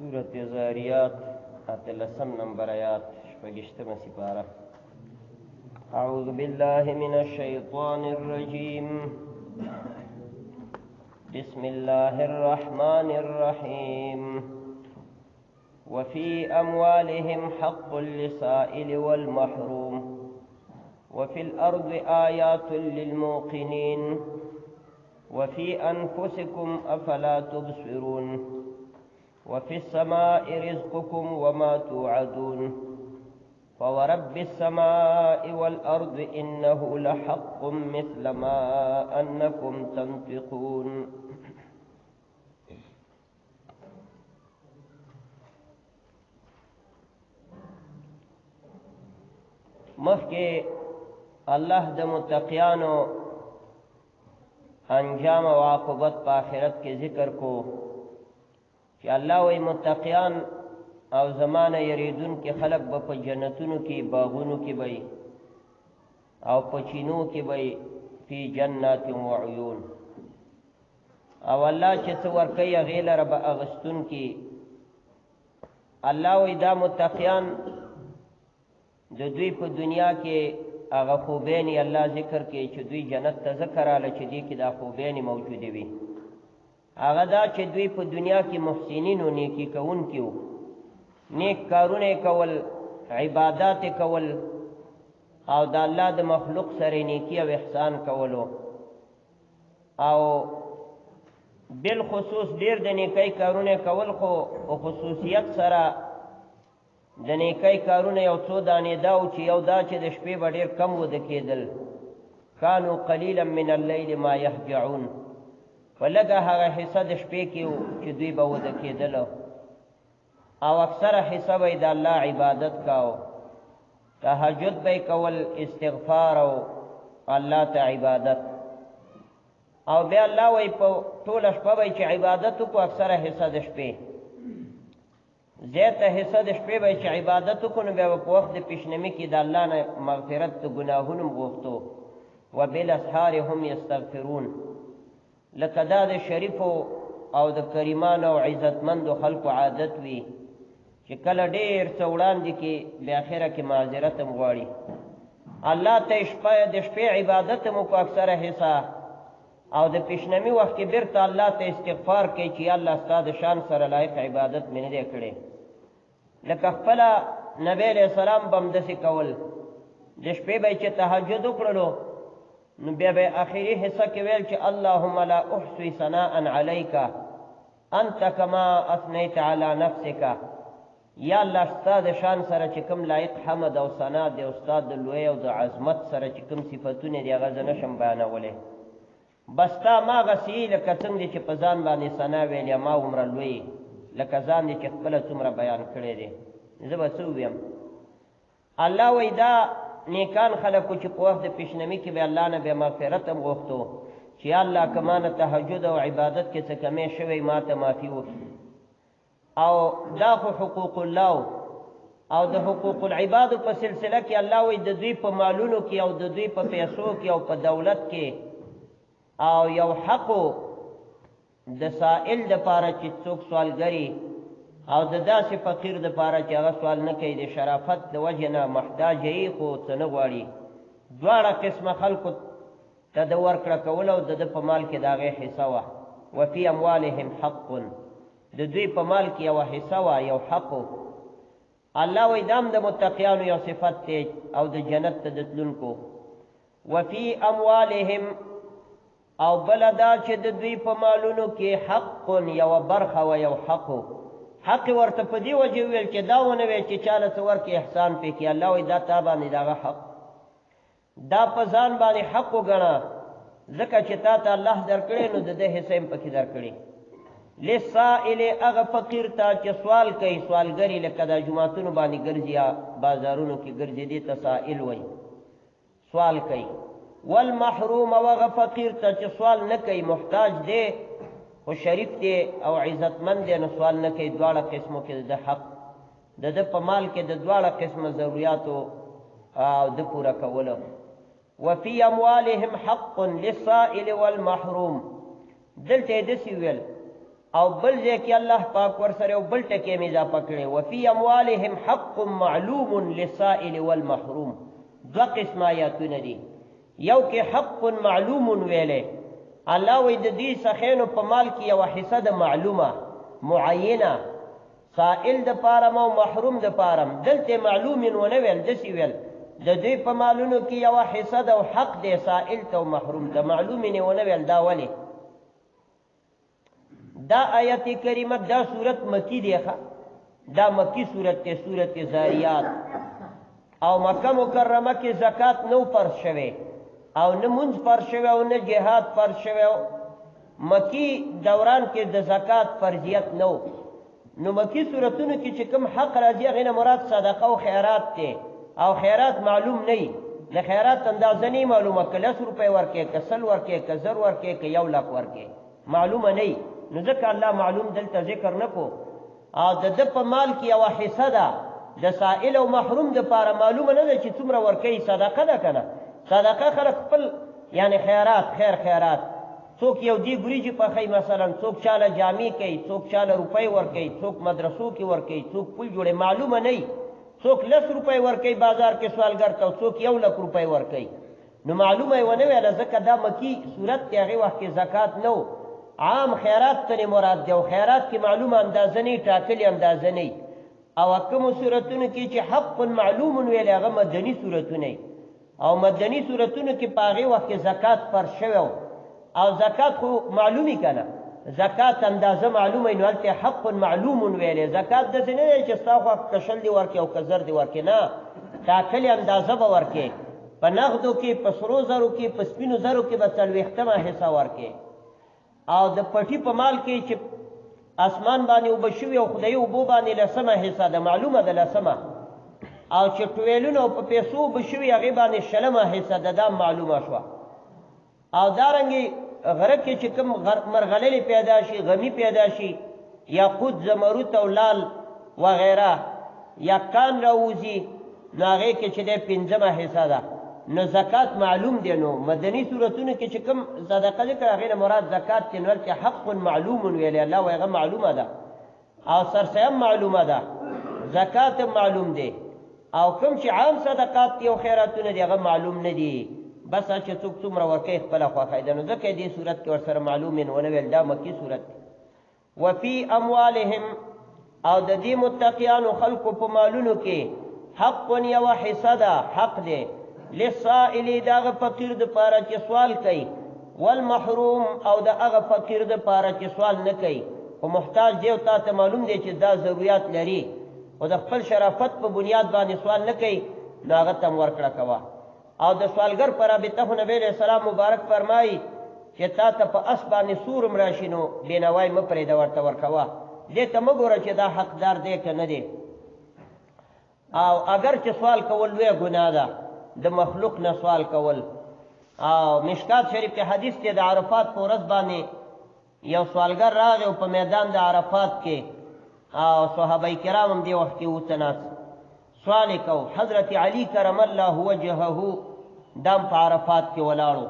سورة زاریات اتلسم نمبر آیات شپږشتمه سپاره. أعوذ بالله من الشيطان الرجيم. بسم الله الرحمن الرحيم. وفي أموالهم حق للسائل والمحروم وفي الأرض آيات للموقنين وفي أنفسكم أفلا تبصرون وفي السماء رزقكم وما توعدون فورب السماء والأرض إنه لحق مثل ما أنكم تنطقون. مخکې الله د متقیانو انجام او عاقبت په آخرت کې ذکر کو چې الله وی متقیان او زمانه یریدون کې خلق به په جنتونو کې باغونو کې وي او په چینو کې وي فی جنات و عیون، او الله چې څو ورکوي هغې لره به اغستون کې. الله وی دا متقیان د دوی په دنیا کې هغه خوبینې الله ذکر کوي چې دوی جنت ته ځکه راله چې دې کې دا خوبینې موجودې وي. هغه دا چې دوی په دنیا کې محسنین و نیکی کوونکي وو، نیک کارونه کول، عبادات کول، او د الله د مخلوق سره نیکی او احسان کولو، او بالخصوص ډیر د نیکی کارونه کول. خو په خصوصیت سره د نیکی کارونه یو څو دانې دا و چې یو دا چې د شپې به ډېر کم وده کېدل، کانو قلیلا من اللیل ما یهجعون، په لږه هغه حصه د شپې کې و چې دوی به وده کېدل، او اکثره حصه به یې د الله عبادت کاو، تهجد به یې کول، استغفار او الله ته عبادت. او بیا الله وایي په ټوله شپه به یې چې عبادت وکړو، اکثره حصه د شپې، زیاته حصه د شپې به چې عبادت وکړو، نو بیا به په وخت د پیشنمي کې د الله نه مغفرت د ګناهونو غوښتو. وبالاسحار هم یستغفرون، لکه دا د شریفو او د کریمانو او عزتمندو خلکو عادت وي چې کله ډېر څه وړاندې کې بیا اخره کې معذرت هم غواړي. الله ته د شپې عبادت هم وکړو اکثره حصه، او د پیشنمي وخت کې بیرته الله ته استغفار کوي چې یا الله ستا د شان سره لایق عبادت مې نه دی کړی. لکه خپله نبی علیه السلام به همداسې کول، د شپې به یې چې تهجد وکړلو نو بیا به آخري حصه کې ویل چې اللهم لا احصي ثناء علیک انت کما اثنیت علی نفسک، یا الله ستا د شان سره چې کوم لایق حمد او ثنا دی، استاد د لوی او د عظمت سره چې کوم صفتونه دی هغه زه نشم بیانولی، بس تا ما غسی لکه څنګه چې په ځان باندې ثنا ویلې ما عمره لوی لکه ځان دی چې خپله څومره بیان کړی دی، زه به څه وویم. الله وایي دا نیکان خلکو چې په وخت د پیشنمي کې به الله نه بیا مغفرت هم غوښتو چې یا الله که ما نه تهجد او عبادت کې څه کمی شوی ما ته معافي وکړي. او دا خو حقوق الله او د حقوق العبادو په سلسله کې الله وایي د دوی په مالونو کې او د دوی په پیسو کې او په دولت کې او یو حقو د سائل د پاره چې څوک سوالګری او د داسې فقیر د پاره چې هغه سوال نه کوي، د شرافت د وجه نه محتاج یې خو څه نه غواړي، دواړه قسمه خلکو ته د ورکړه کول او د ده په مال کې د هغې حصه وه. وفي اموالهم حق، د دوی په مال کې یوه حصه وه، یو حق. الله وایي دا هم د متقیانو یو صفت دی او د جنت ته د تلونکو. وفي اموالهم، او بله دا چې د دوی په مالونو کې حق، یوه برخه و یو حق. حق ورته په دې وجه ویل چې دا ونه ویل چې چاله څه ورکړي احسان پې کړي. الله وایي دا تا باندې د هغه حق، دا په ځان باندې حق وګڼه، ځکه چې تا ته الله درکړی نو د ده حصه هم پکې درکړي. للسائل، هغه فقیر ته چې سوال کوي، سوالګري لکه دا جوماتونو باندې ګرځي یا بازارونو کې ګرځي، دې ته سائل وایي، سوال کوي. والمحروم، هغه فقیر ته چې سوال نه کوي، محتاج دی خو شریف دی او عزتمند دی، نو سوال نه کوي. دواړه قسمو کې د حق، د ده په مال کې د دواړه قسمه ضروریاتو او د پوره کولو. وفي اموالهم حق للسائل والمحروم، دلته دسی ویل او بل ځای کې الله پاک ورسره یو بل ټکی مې اضافه کړی وفي اموالهم حق معلوم للسائل والمحروم. دوه قسم آیاتونه دي. یو کې حق معلوم ویلې الله وی د دې سخینو په مال کې یو حصہ د معلومه معینه سائل د پارم او محروم د پارم. دلته معلوم ونه ویل دسی ویل د دې په مالونو کې یو حصہ د حق د سائل ته او محروم د معلوم نه ونه ویل. دا ولی دا آیت کریمه دا صورت مکی دی دا مکی صورت ته صورت زاریات او مکه مکرمه کې زکات نو فرض شوه او نه منځ فرض شوه او نه جهاد فرض شوه. مکی دوران کې د زکات فرضیت نو مکی صورتونو کې چې کوم حق راځي غینه مراد صدقه او خیرات ته او خیرات معلوم نه د خیرات اندازه نه معلومه کله 100 روپے ورکې کسل ورکې کزر ورکې ک 1 لک ورکې معلومه نه نو ځکه الله معلوم دلته ذکر نکو. او د په مال کې یو حصہ ده د سائل او محروم د پاره معلومه نه ده چې څومره ورکې صدقه ده کنه. صدقه خلق خپل یعنی خیرات خیرات څوک یو دی ګریجی په خی مثلا څوک چاله جامع کوي څوک چاله روپۍ ورکوي څوک مدرسو کې ورکوي څوک پول جوړي معلومه نه څوک 10 روپۍ ورکوي بازار کې سوالګر ته څوک 1 لک روپۍ ورکوي نو معلومه ونه ویل ځکه دا مکی صورت ته هغه وخت کې زکات نو عام خیرات ته مراد دی او خیرات کې معلومه اندازه نه ټاکلي اندازه نه او کوم صورتونه کې چې حق معلوم ویل هغه مدني صورتونه او مدني صورتونه کې پاغه وخت کې زکات پر شوو او زکات خو معلومی کنه زکات اندازه معلومه نو الته حق معلوم ویل زکات د نه چې تاسو کشل دی ورکه او کزر دی ورکه نه ټاکلي اندازه به ورکه په نغدو کې په سرو زرو کې په سپینو زرو کې به څلوېختمه حصہ ورکه او د پټي په مال کې چې اسمان باندې وبشوي او خدای وبو باندې لسمه حصہ د معلومه د لسمه او چې ټویلونو په پیسو بشوي هغه باندې شلمه حصہ د معلومه شو. او دارنګي غره کې چې کوم مرغللې پیدا شي غمی پیدا شي یاقوت زمرد او لال وغیرہ یا کان راوزی ناغه کې چې د پنځمه حصہ ده نو زکات معلوم دی. نو مدني صورتونو کې چې کوم صدقه ذکر هغه مراد زکات کې نور کې حق معلوم ویل الله وغه معلومه ده او سرسیم معلومه ده زکات معلوم دی او کوم چې عام صدقات او خیراتونه دی هغه معلوم نه دي بس چې څوک څومره ورکه خپل خوا فائدہ نو ځکه دې صورت کې ورسره معلوم نه ویل دا مکی صورت. وفي اموالهم او د دې متقیان خلق په مالونو کې حق یو حصہ ده حق دی للسائل دغه فقیر د پاره چې سوال کوي والمحروم او دغه فقیر د پاره چې سوال نه کوي او محتاج دی او ته معلوم دی چې دا ضرورت لري او د خپل شرافت په بنیاد باندې سوال نه کوي داغه تم ورکړه کوا. او د سوالګر پر رابطه نبی علیہ السلام مبارک فرمایي چې تا ته په اسبانه سورم راشینو بینوای م پرې دا ورته ورکوا دې ته مګوره چې دا حقدار دی کنه دی. او اگر چې سوال کول لوی ګناه ده د مخلوق نه سوال کول. او مشکات شریف کې حدیث ته د عرفات په ورځ باندې یو سوالګر راغی په میدان د عرفات کې او صحابه کرام هم دی وخت کې وڅناس سوال کو حضرت علی کرم الله وجهه دم په عرفات کې ولاړو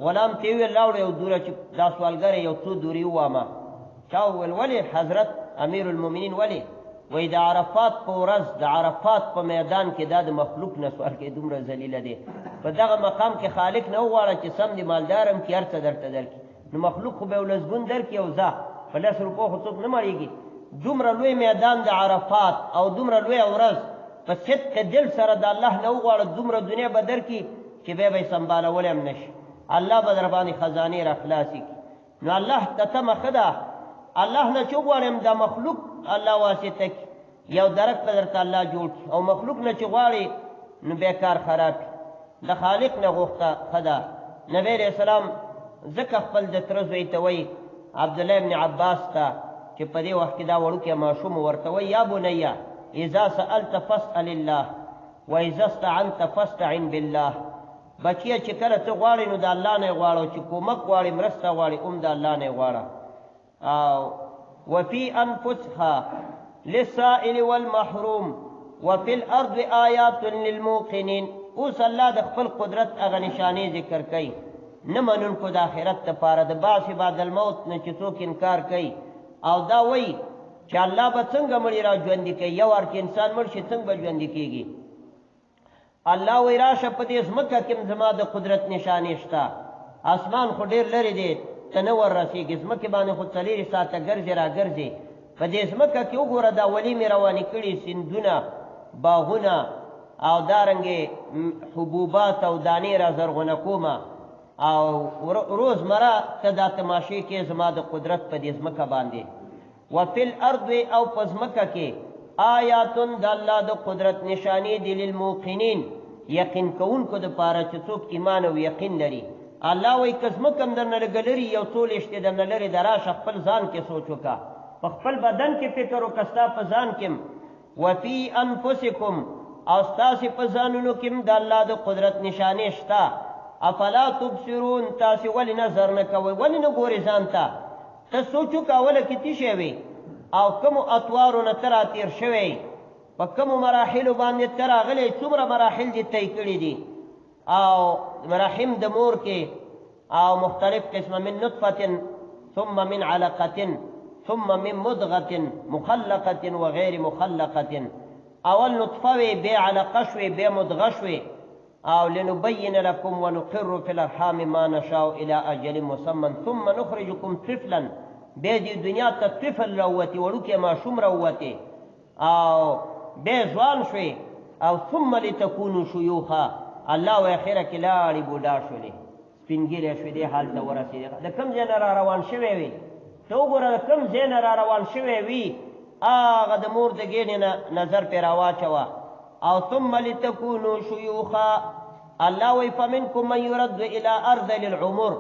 غلام تی وی لاړو یو دوره چې دا سوالګر یو څو دوری وامه چا ولی حضرت امیر المؤمنین ولی وې د عرفات په ورځ د عرفات په میدان کې د مخلوق نه سوال کې دومره ذلیل دی په دغه مقام کې خالق نه وغواړي چې سم دی مالدارم کې هر څه درته درکې نو مخلوق خو به ولزګون درکې او ځه په 10 روپو خو څوک نه مړیږي. دومره لوی میدان د عرفات او دومره لوی ورځ په صدق دل سره د الله نه وغواړي دومره دنیا به درکې چې به سنبالول هم نشي الله به در باندې خزانه را خلاصي نو الله تتم خدا الله نه چوغوارم د مخلوق الله واسطه یو درک درته الله جوړ او مخلوق نه چغواړي نو بیکار خراب د خالق نه غوښته خدا. نبی رسول الله زکه خپل د ترزوی ته وی عبد الله ابن عباس ته چې په دې وخت کې دا وړو کې ماشوم ورته وی یا بنیا اذا سالت فاسال الله واذا استعنت فاستعن بالله. بچیا چې کله ته غواړې نو د الله نه غواړو چې کومک غواړې مرسته غواړې د الله نه غواړه. او وفي انفسها للسائل والمحروم وفي الارض آیات للموقنین. اوس الله د خپل قدرت هغه نشانې ذکر کوي نه منونکو د آخرت لپاره د بعث بعد الموت نه چې څوک انکار کوي او دا وای چې الله به څنګه مړی را ژوندې کوي یو ور کې انسان مړ شي څنګه به ژوندې کیږي الله وی راشه په دې ځمکه کې زما د قدرت نشانې شته اسمان خو ډیر لري دی تنور رسیږي ځمکه باندې خو 4 ساعته ګرځي را ګرځي په دې ځمکه کې وګوره دا ولی مې روانې کړي سیندونه باغونه او دارنګې حبوبات او دانې را زرغونه کومه او روزمره ته دا تماشې کې زما د قدرت په دې ځمکه باندې وفي الارض او په ځمکه کې آیاتن د الله د قدرت نشانې دي للموقنین یقین کوونکو د پاره چې څوک ایمان او یقین لري الله وایي که ځمکه هم درنه لري یو څو لشتې درنه لري د راشه خپل ځان کې سوچ وکړه په خپل بدن کې فکر وکړه ستا په ځان کې وفي انفسکم او ستاسې په ځانونو کې د الله د قدرت نشانې شته افلا تبصرون تاسې ولې نظر نه کوئ ولې نه ګورې ځان ته ته سوچ وکړه اوله کې څه شی وي او کومو اطوارو نه ته راتېر شوی په کومو مراحلو باندې ته راغلی څومره مراحل دې طی کړي دي او رحم د مور کې او مختلف قسمه من نطفة ثم من علقة ثم من مضغة مخلقة وغير مخلقة اول نطفه وی بیا علقه شوی بیا مضغه شوی او لنبين لكم ونقر في الارحام ما نشاء الى اجل مسمى ثم نخرجكم طفلا بیا دې دنیا ته طفل راوتي وړوکی ماشوم راوتي او بیا ځوان شوی او ثم لتكونوا شيوخا الله و اخره کې لاړې بوډا شولې سپینګیری شوی دې حال ته ورسېدې د کوم ځای نه را روان شوی وي ته وګوره د کوم ځای نه را روان شوی وي هغه د مور د ګېډې نه نظر پرې راواچوه او ثم لتكونوا شيوخا الله وی فمنكم من يرد الى ارذل العمر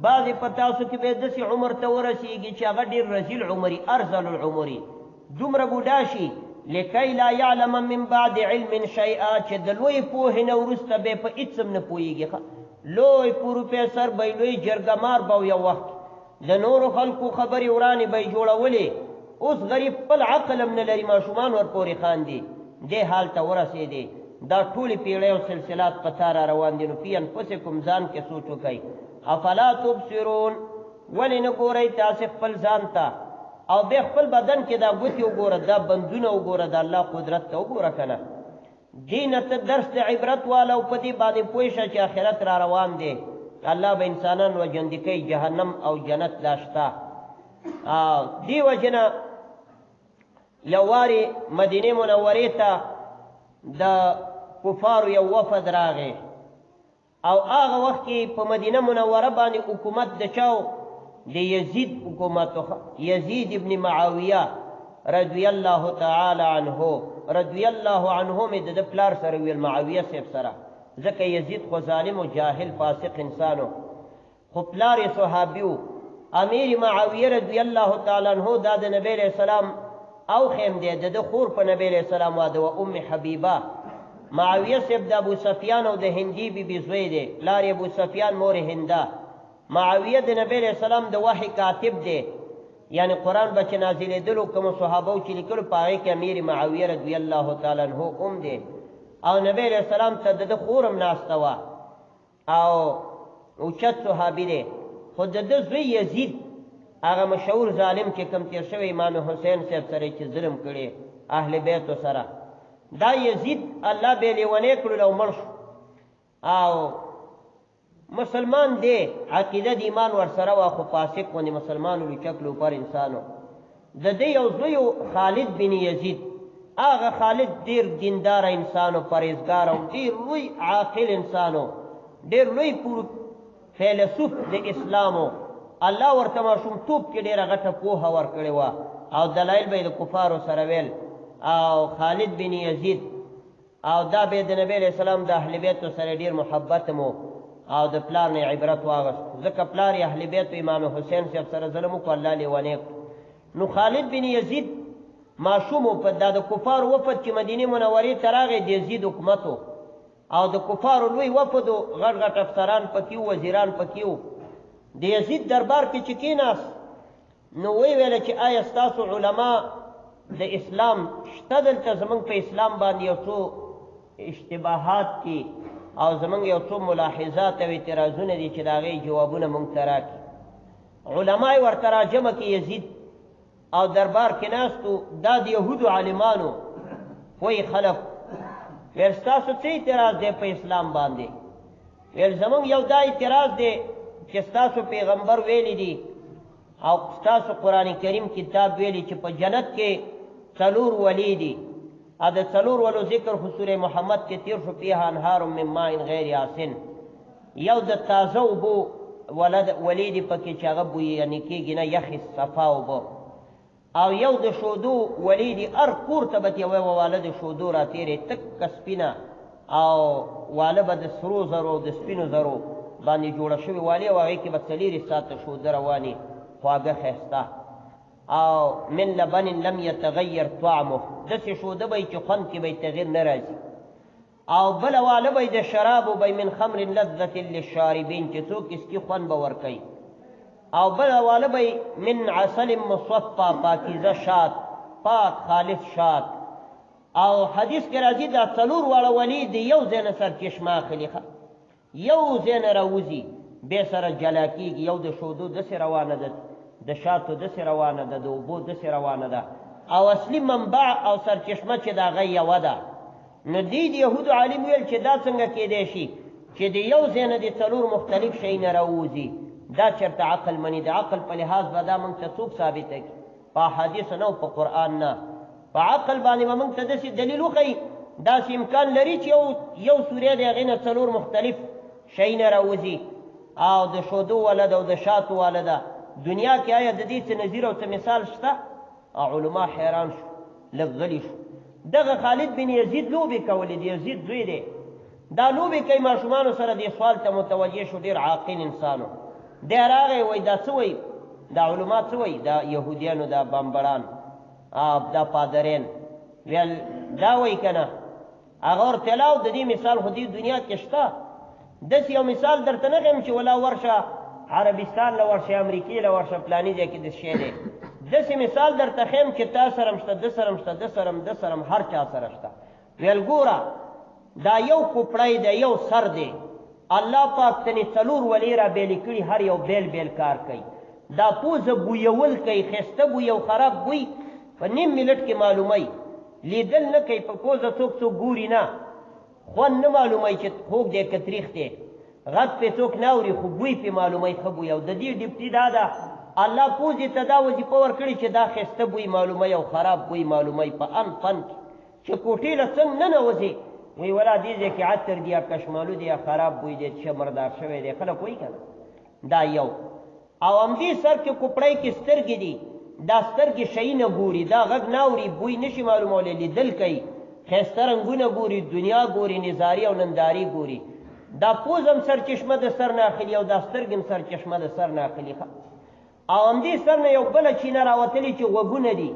بعضې په تاسو کې به داسې عمر ته ورسېږي چې هغه ډېر رذیل عمري ارذل العمري دومره بوډا شي لکی لا یعلم من بعد علم شیئا چې د لوی پوهې نه وروسته به په هېڅ هم نه پوهېږي لوی پروفیسر به لوی جرګمار به یو وخت د نورو خلکو خبرې ورانې به یې جوړولې اوس غریب خپل عقل هم نه لري ماشومان ورپورې خاندي دې حال ته ورسېدې دا ټولې پیړۍ او سلسلات په تا را روان دي نو فی انفسکم ځان کې سوچ وکئ افلا تبصرون ولې نه ګورئ تاسې خپل ځان ته او بیا خپل بدن کې دا ګوتې وګوره دا بندونه وګوره د الله قدرت ته وګوره که نه دې نه ته درس د عبرت والا او په دې باندې پوه شه چې آخرت را روان دی الله به انسانان وژوندي کوي جهنم او جنت دا شته دې وجې نه یو وارې مدینې منورې ته د کفارو یو وفد راغی او هغه وخت کې په مدینه منوره باندې حکومت د چاو د یزید حکومت یزید ابن معاویه رضی الله تعالی عنه رضی الله عنه مې د پلار سره ویل معاویه صاحب سره ځکه یزید خو ظالم او جاهل فاسق انسانو خو پلار یې صحابیو امیر معاویه رضی الله تعالی عنه دا د نبی علیہ السلام او خیم دی د خور په نبی علیہ السلام واده و ام حبیبه معاویه صاحب د ابو سفیان او د هندي بیبي زوی دی پلار ابو سفیان مور هنده معاویه د نبی علیہ السلام د وحی کاتب دی یعنی قرآن به چې نازلېدلو کوم صحابو چې لیکلو په هغې کې امیر معاویه رضی الله تعالی عنه ام دی او نبی علیہ السلام ته د خور هم ناسته وه او اوچت صحابي دی خو د ده زوی یزید هغه مشهور ظالم چې کوم تیر شوی امام حسین صاحب سره چې ظلم کړی اهل بیتو سره دا یزید الله به لیونی کړلو او مړ شو او مسلمان دی عقیده د ایمان ورسره وه خو فاسق غوندې مسلمان لوچک لوپر انسانو د ده یو زوی خالد بن یزید هغه خالد ډېر دینداره انسانو پرهیزګار او ډېر لوی عاقل انسانو ډېر لوی فیلسوف د اسلامو الله ورته ماشومتوب کې ډېره غټه پوهه ورکړې وه او دلایل به یې د کفارو سره ویل او خالد بن یزید او دا به د نبی علیہ السلام د اهل بیتو سره ډېر محبت مو او د پلار نه عبرت واغست ځکه پلار یې اهل بیتو امام حسین صاحب سره ظلم وکړو الله لیونی نو خالد بن یزید ماشوم په دا د کفارو وفد چې مدینې منورې ته راغی د یزید حکومت او د کفارو لوی وفد و غټ غټ افسران پکې وو وزیران پکې وو د یزید دربار کې چې کېناست نو وی ویله چې آیا ستاسو علما د اسلام شته دلته زموږ په اسلام باندې یو څو اشتباهات دي او زموږ یو څو ملاحظات او اعتراضونه دي چې د هغې جوابونه موږ ته راکړي علما یې ورته راجمع کړي یزید او دربار کې ناستو دا د یهودو عالمانو وایي خلک ویل ستاسو څه اعتراض دی په اسلام باندې ویل زمونږ یو دا اعتراض دی چې ستاسو پیغمبر ویلی دی او ستاسو قرآن کریم کتاب ویلی چې په جنت کې 4 ولی دي ا د 4 ولو ذکر خو سوره محمد کې تیر شو فيها انهار من ماء غیر آسن یو د تازه اوبو ولی دي پکې چې هغه بوی یعنی کېږي نه یخ صفا اوبو او یو د شودو ولی دي ار کور ته به یو والد شودو را تیرې تک سپینه او واله به د سرو زرو د سپینو زرو باندې جوړه شوې والی او هغې کې به 4 ساعته شوده روانې خواږه ښایسته او من لبن لم يتغیر طعمه داسې شوده به چې خوند کې به تغیر نه راځي او بله واله به د شرابو به من خمر لذة للشاربین چې څوک اسکي خوند به ورکوي او بله واله به من عسل مصفا پاکیزه شات پاک خالص شات او حدیث کې راځي دا 4 واړه ولی د یو ځای نه سرچشمه اخلي یو ځای نه راوځي بیا سره جلا کېږي یو د شودو داسې روانه ده د شاتو داسې روانه ده د اوبو داسې روانه ده او اصلي منبع او سرچشمه چې د هغه یوه ده نو دې د یهودو عالم ویل چې دا څنګه کیدی شي چې د یو ځای نه د 4 مختلف شی نه راوځي دا چېرته عقل مني د عقل په لحاظ به دا موږ ته څوک ثابته کړي په احادیثو نه او په قرآن نه په عقل باندې به موږ ته داسې دلیل وښیي داسې امکان لري چې یو سوری د هغې نه 4 مختلف شی نه راوځي او د شودو واله ده او د شاتو واله ده دنیا کې آیا د دې څه نظیر او څه مثال شته علما حیران شو لږ غلي شو دغه خالد بن یزید لوبې کولې د یزید زوی دی دا لوبې کوي ماشومانو سره دې سوال ته متوجه شو ډېر عاقل انسانو دی راغی وایي دا څه وایي دا علما څه وایي دا یهودیانو دا بمبران دا پادرین ویل دا وایي که نه هغه ورته لاو د دې مثال خو دې دنیا کې شته داسې یو مثال درته نه ښیم چې ولا ورشه عربستان له ورشه امریکې له ورشه پلاني ځای کې د شی دی داسې مثال درته ښیم چې تا سره هم شته ده سره هم شته ده سره هم ده سره هم هر چا سره شته ویل ګوره دا یو کوپړی دی یو سر دی الله پاک تنې 4 ولی را بیلې کړي هر یو بیل بیل کار کوي دا پوزه بویول کوي ښایسته بوی او خراب بوی په نیم منټ کې معلوموي لیدل نه کوي په پوزه څوک ګوري نه خوند نه معلوموي چې خوږ دی که تریخ دی غږ پې څوک نه اوري خو بوی پې معلوموي ښه بوی او د دې ډیپټي دا ده الله پوزې ته دا وظیفه ورکړي چې دا ښایسته بوی معلوموي او خراب بوی معلوموي په ان فن چې کوټې له څنګ نه ننوځي وی ولا دې ځای کې عطر دی یا کشمالو دی یا خراب بوی دی چې مردار شوی دی خلک وایي که نه دا یو او همدې سر کې کوپړی کې سترګې دي دا سترګې شی نه ګوري دا غږ نه اوري بوی نشي معلومولی لیدل کوي ښایسته رنګونه ګوري دنیا ګوري نظاري او ننداري ګوري دا پوز هم سرچشمه د سر نه اخلي او دا سترګې هم سرچشمه د سر نه اخلي او همدې سر نه یو بله چینه راوتلي چې غوږونه دي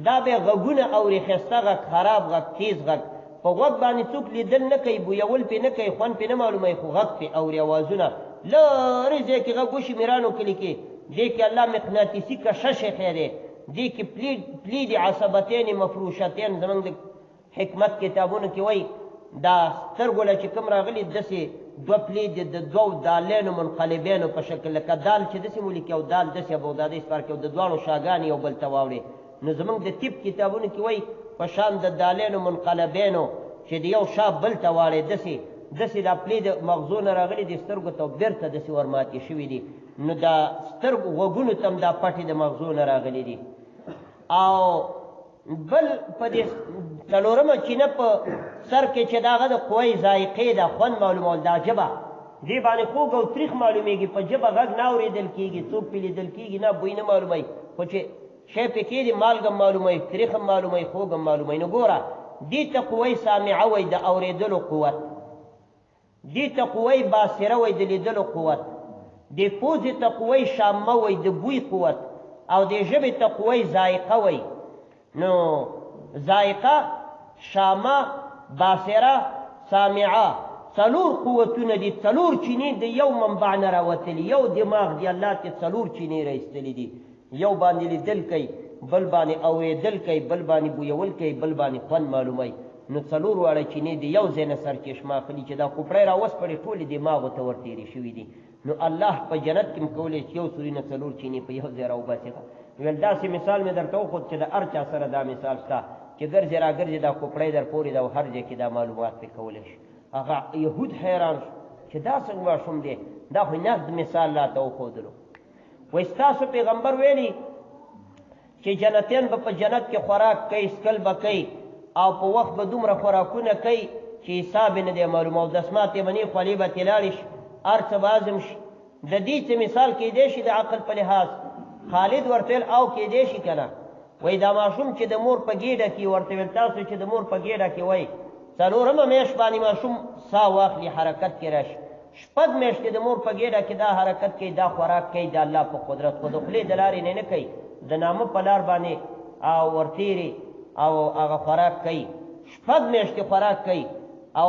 دا به غږونه اوري ښایسته غږ خراب غږ تیز غږ په غوږ باندې څوک لیدل نه کوي بویول پې نه کوي خوند پې نه معلوموي خو غږ پې اوري اوازونه لرې ځای کې غږ وشي میرانو کلي کې دې کې الله مقناطیسي کشش ایښی دی دې کې پلید عصبتین مفروشتین زموږ د حکمت کتابونو کې وایي دا سترګو له چې کوم راغلي داسې 2 پلید د 2 دالینو منقلبینو په شکل لکه دال چې داسې مو لیکي او دال داسې بغدادي سپار کې او د دواړو شاګانې یو بل ته واوړي نو زموږ د طب کتابونو کې وایي په شان د دالینو منقلبینو چې د یو شا بل ته واړې داسې دا پلې د مغزو نه راغلي د سترګو ته بېرته داسې ورماتې شوي دي نو دا سترګو غوږونو ته هم دا پټې د مغزو نه راغلي دي او بل په دې 4مه چینه په سر کې چې د هغه د قوی ذایقې ده خوند معلومول دا ژبه دې باندې خوږ او تریخ معلومیږي په ژبه غږ نه اورېدل کېږي څوک پې لیدل کېږي نه بوی نه معلوموي خو چې شی پې کېږي مالګه هم معلوموي تریخ هم معلوموي خوږ هم معلوموي نو ګوره دې ته قوی سامعه وایي د اورېدلو قوت دې ته قوی باصره وایي د لیدلو قوت دې پوزې ته قوی شامه وایي د بوی قوت او دې ژبې ته قوی ذایقه وایي نو ذایقه شامه باصره سامعه 4 قوتونه دي 4 چینې د یو منبع نه راوتلي یو دماغ دی الله ته 4 چینې راایستلي دي یو باندې لیدل کوي بل باندې اورېدل کوي بل باندې بویول کوي بل باندې خوند معلوموي نو 4 واړه چینې د یو ځای نه سرچشمه اخلي چې دا کوپړی راوسپړې ټولې دماغو ته ورتېرې شوي دي نو الله په جنت کې هم کولی چې یو سوري نه 4 چینې په یو ځای راوباسي ویل داسې مثال مې درته وښود چې د هر چا سره دا مثال شته چې ګرځې را ګرځې دا کوپړی در پورې ده او هر ځای کې دا معلومات پرې کولی شي. هغه یهود حیران شو چې دا څنګه ماشوم دی، دا خو نقد مثال راته وښودلو. وایي ستاسو پیغمبر ویلي چې جنتیان به په جنت کې خوراک کوي، څکل به کوي او په وخت به دومره خوراکونه کوي چې حساب یې نه دی معلوم، او دسمات یې به نه خولې به تې لاړې شي، هر څه به هضم شي. د دې څه مثال کېدی شي د عقل په لحاظ. خالد ورته ویل او کېدی شي که نه. وایي دا ماشوم چې د مور په ګېډه کې، ورته ویل تاسو چې د مور په ګېډه کې وایي څلورمه میاشت باندې ماشوم ساه واخلي حرکت کې راشي، شپږ میاشتې د مور په ګېډه کې دا حرکت کوي، دا خوراک کوي د الله په قدرت، خو د خولې د لارې نه کوي، د نامه په لار باندې او ورتېري او هغه خوراک کوي، شپږ میاشتې خوراک کوي. او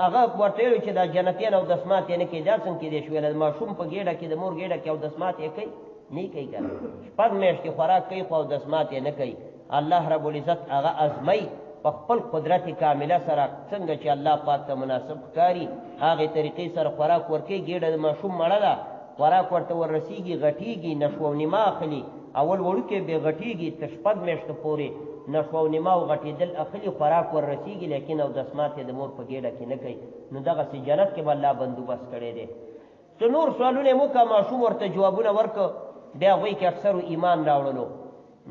هغه ورته ویلو چې دا جنتیان او دسمات یې نه کوي، دا څنګه کېدی شي؟ ویل ماشوم په ګېډه کې د مور ګېډه کې او دسمات یې کوي، نه کوي که نه. شپږ میاشتې خوراک کوي خو او دسمات یې نه کوي. الله رب العزت هغه ازمایي په خپل قدرت کامله سره، څنګه چې الله پاک ته مناسب ښکاري هغې طریقې سره خوراک ورکوي. ګېډه د ماشوم مړه ده، خوراک ورته وررسېږي، غټېږي، نشو او نیمه اخلي، اول وړوکی بې غټېږي، تر شپږ میاشتو پورې نشو او نیمه او غټېدل اخلي، خوراک وررسېږي، لیکن او دسمات یې د مور په ګېډه کې نه کوي. نو دغسې جنت کې به الله بندوبست کړی دی. څه نور سوالونه یې وکړه، ماشوم ورته جوابونه ورکړه، بیا هغوی کې اکثرو ایمان راوړلو.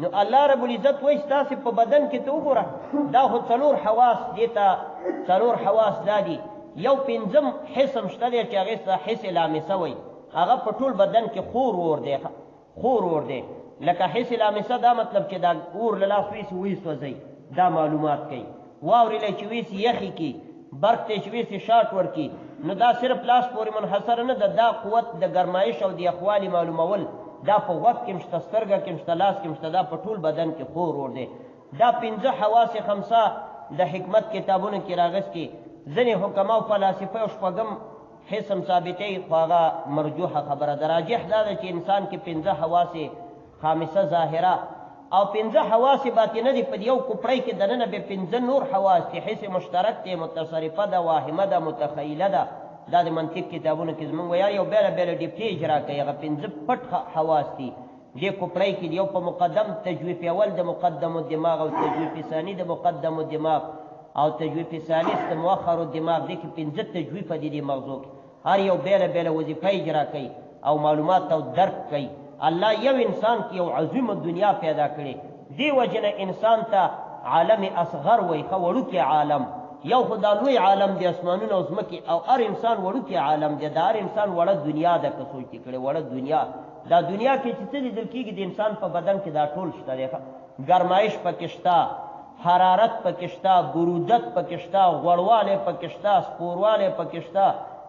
نو الله رب العزت وایي ستاسې په بدن کې ته وګوره، دا خو څلور حواس دې ته، څلور حواس دا دي. یو پنځم حسم شته دی چې هغې ته حس لامسه وایي، هغه په ټول بدن کې خور اور دی، خور اور دی. لکه حس لامسه دا مطلب چې دا اور له لاس ویسي ویې سوځوي، دا معلومات کوي. واورې له چې ویسي یخې کي، برق ته چې ویسي شاټ ورکي، نو دا صرف لاس پورې منحصره نه ده، دا قوت د ګرمایش او د یخوالي معلومول دا په غوږ کې شته، سترګه کې شته، لاس کې شته، دا په ټول بدن کې خور اور دی. دا پنځه حواس خمسه د حکمت کتابونو کې راغستي. ځینې حکما او فلاسفه او شپږم حسم ثابتوي، خو هغه مرجوحه خبره ده. راجح دا ده چې انسان کې پنځه حواس خامسه ظاهره او پنځه حواس باطنه دي. په یو کوپړی کې دننه به پنځه نور حواس دي، حس مشترک دی، متصرفه ده، واهمه ده، متخیله ده. دا د منطق کتابونو کې زمونږ ویار یو بیله بیله ډیپټي اجرا کوي، هغه پنځه پټ حواس دي. دې کوپړی کې یو په مقدم تجویف اول د مقدم الدماغ او تجویف ثاني د مقدم الدماغ او تجویف ثالث د مؤخر الدماغ. دې کې پنځه تجویف دي د مغزو کې، هر یو بیله بیله وظیفه اجرا کوي او معلومات او درک کوي. الله یو انسان کې یو عظیم دنیا پیدا کړي، دې وجه نه انسان ته عالم اصغر وایي، ښه وړوکی عالم. یو خو دا لوی عالم دی اسمانونه او ځمکې، او هر انسان وړوکی عالم دی، د هر انسان وړه دنیا ده. که سوچ دې کړې وړه دنیا، دا دنیا کې چې څه لیدل کېږي د انسان په بدن کې دا ټول شته دی. ګرمایش پکې شته، حرارت پکې شته، برودت پکې شته، غوړوالی پکې شته، سپوروالی پکې شته.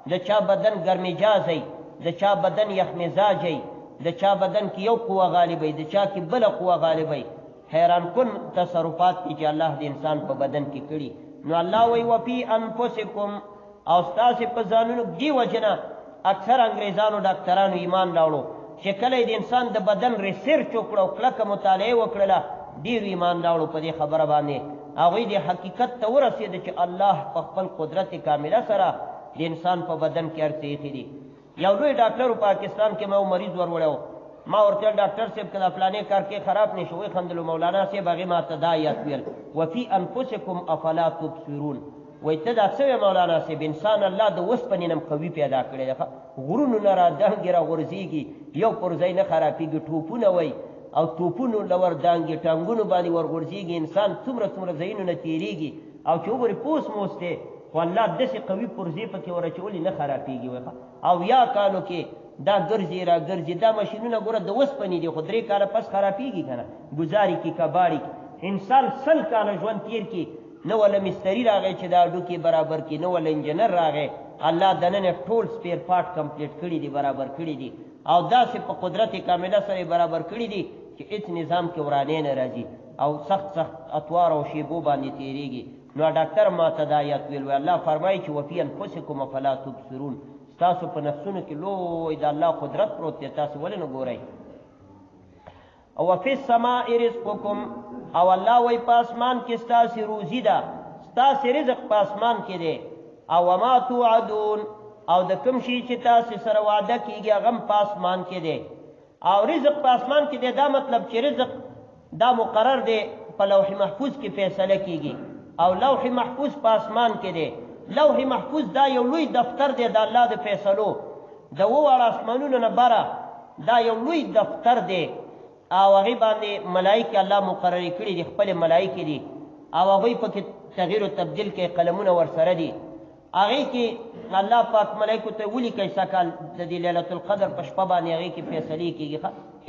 د چا بدن ګرمجازی، د چا بدن یخمزاجی، د چا بدن کې یو قوه غالبی، د چا کې بله قوه غالبی. حیران کن تصرفات دي چې الله د انسان په بدن کې کړي. نو الله وی وفي انفسکم، او ستاسې په ځانونو. دې وجه نه اکثر انګریزانو ډاکټرانو ایمان راوړو چې کله د انسان د بدن ریسرچ وکړه او کلکه مطالعه وکړله، ډېر ایمان راوړو په دې خبره باندې. هغوی د حقیقت ته ورسېده چې الله په خپل قدرت کامله سره د انسان په بدن کې هر څه ایښي دي. یو لوی ډاکټر پاکستان کې ما مریض ور وړی، ما ورته ویل ډاکټر صاحب که دا فلانې کار کې خراب نه شي، وایي خندلو مولانا صاحب هغې ما ته دا آیت ویل وفي انفسکم افلا تبصرون. وایي ته دا څه ویې مولانا صاحب؟ انسان الله د اوسپنې نه قوي پیدا کړی دی، غرونو نه را دانګې را غورځېږي، یو پر ځای نه خرابېږي. ټوپونه وایي او توپونو له ور دانګې ټانګونو باندې ور غورځېږي، انسان څومره څومره ځایونو نه تېرېږي، او چې وګورې پوس موس دی، خو الله داسې قوي پرزې پکې ورچولي نه خرابېږي. او یا کالو کې دا ګرځي را ګرځي، دا ماشینونه ګوره د اوسپنې دي، خو 3 کاله پس خرابېږي که نه، ګزاري کې کباړي کې. انسان 100 کاله ژوند تېر کړي، نه ولا مستري راغی چې دا هډوکي برابر کړي، نه ولا انجینر راغی. الله دننه ټول سپیر پارټ کمپلیټ کړي دي، برابر کړي دي، او داسې په قدرت کامله سره برابر کړي دي چې هېڅ نظام کې ورانې نه راځي او سخت سخت اطوار او شیبو باندې تېرېږي. نو ډاکټر ما ته دا آیت ویل، الله فرمایي چې وفي انفسکم افلا تبصرون. ستاسو په نفسونو کې لوی د الله قدرت پروت دی، تاسو ولې نه ګورئ؟ او وفي السماء رزقکم، او الله وایي په اسمان کې ستاسې روزي ده، ستاسې رزق په اسمان کې دی. او وما توعدون، او د کوم شي چې تاسې سره وعده کېږي هغه هم په اسمان کې دی. او رزق په اسمان کې دی دا مطلب چې رزق دا مقرر دی په لوح محفوظ کې فیصله کیږي او لوح محفوظ په اسمان کې دی لوح محفوظ دا یو لوی دفتر دی د الله د فیصلو د وواړه اسمانونو نه بره دا یو لوی دفتر دی او هغې باندې ملایکې الله مقررې کړي دي خپلې ملایکې دي او هغوی پکې تغییر و تبدیل کوي قلمونه ورسره دي هغې کې الله پاک ملایکو ته ولیکئ سکال د دې لیلة القدر په شپه باندې هغې کې فیصلې کېږي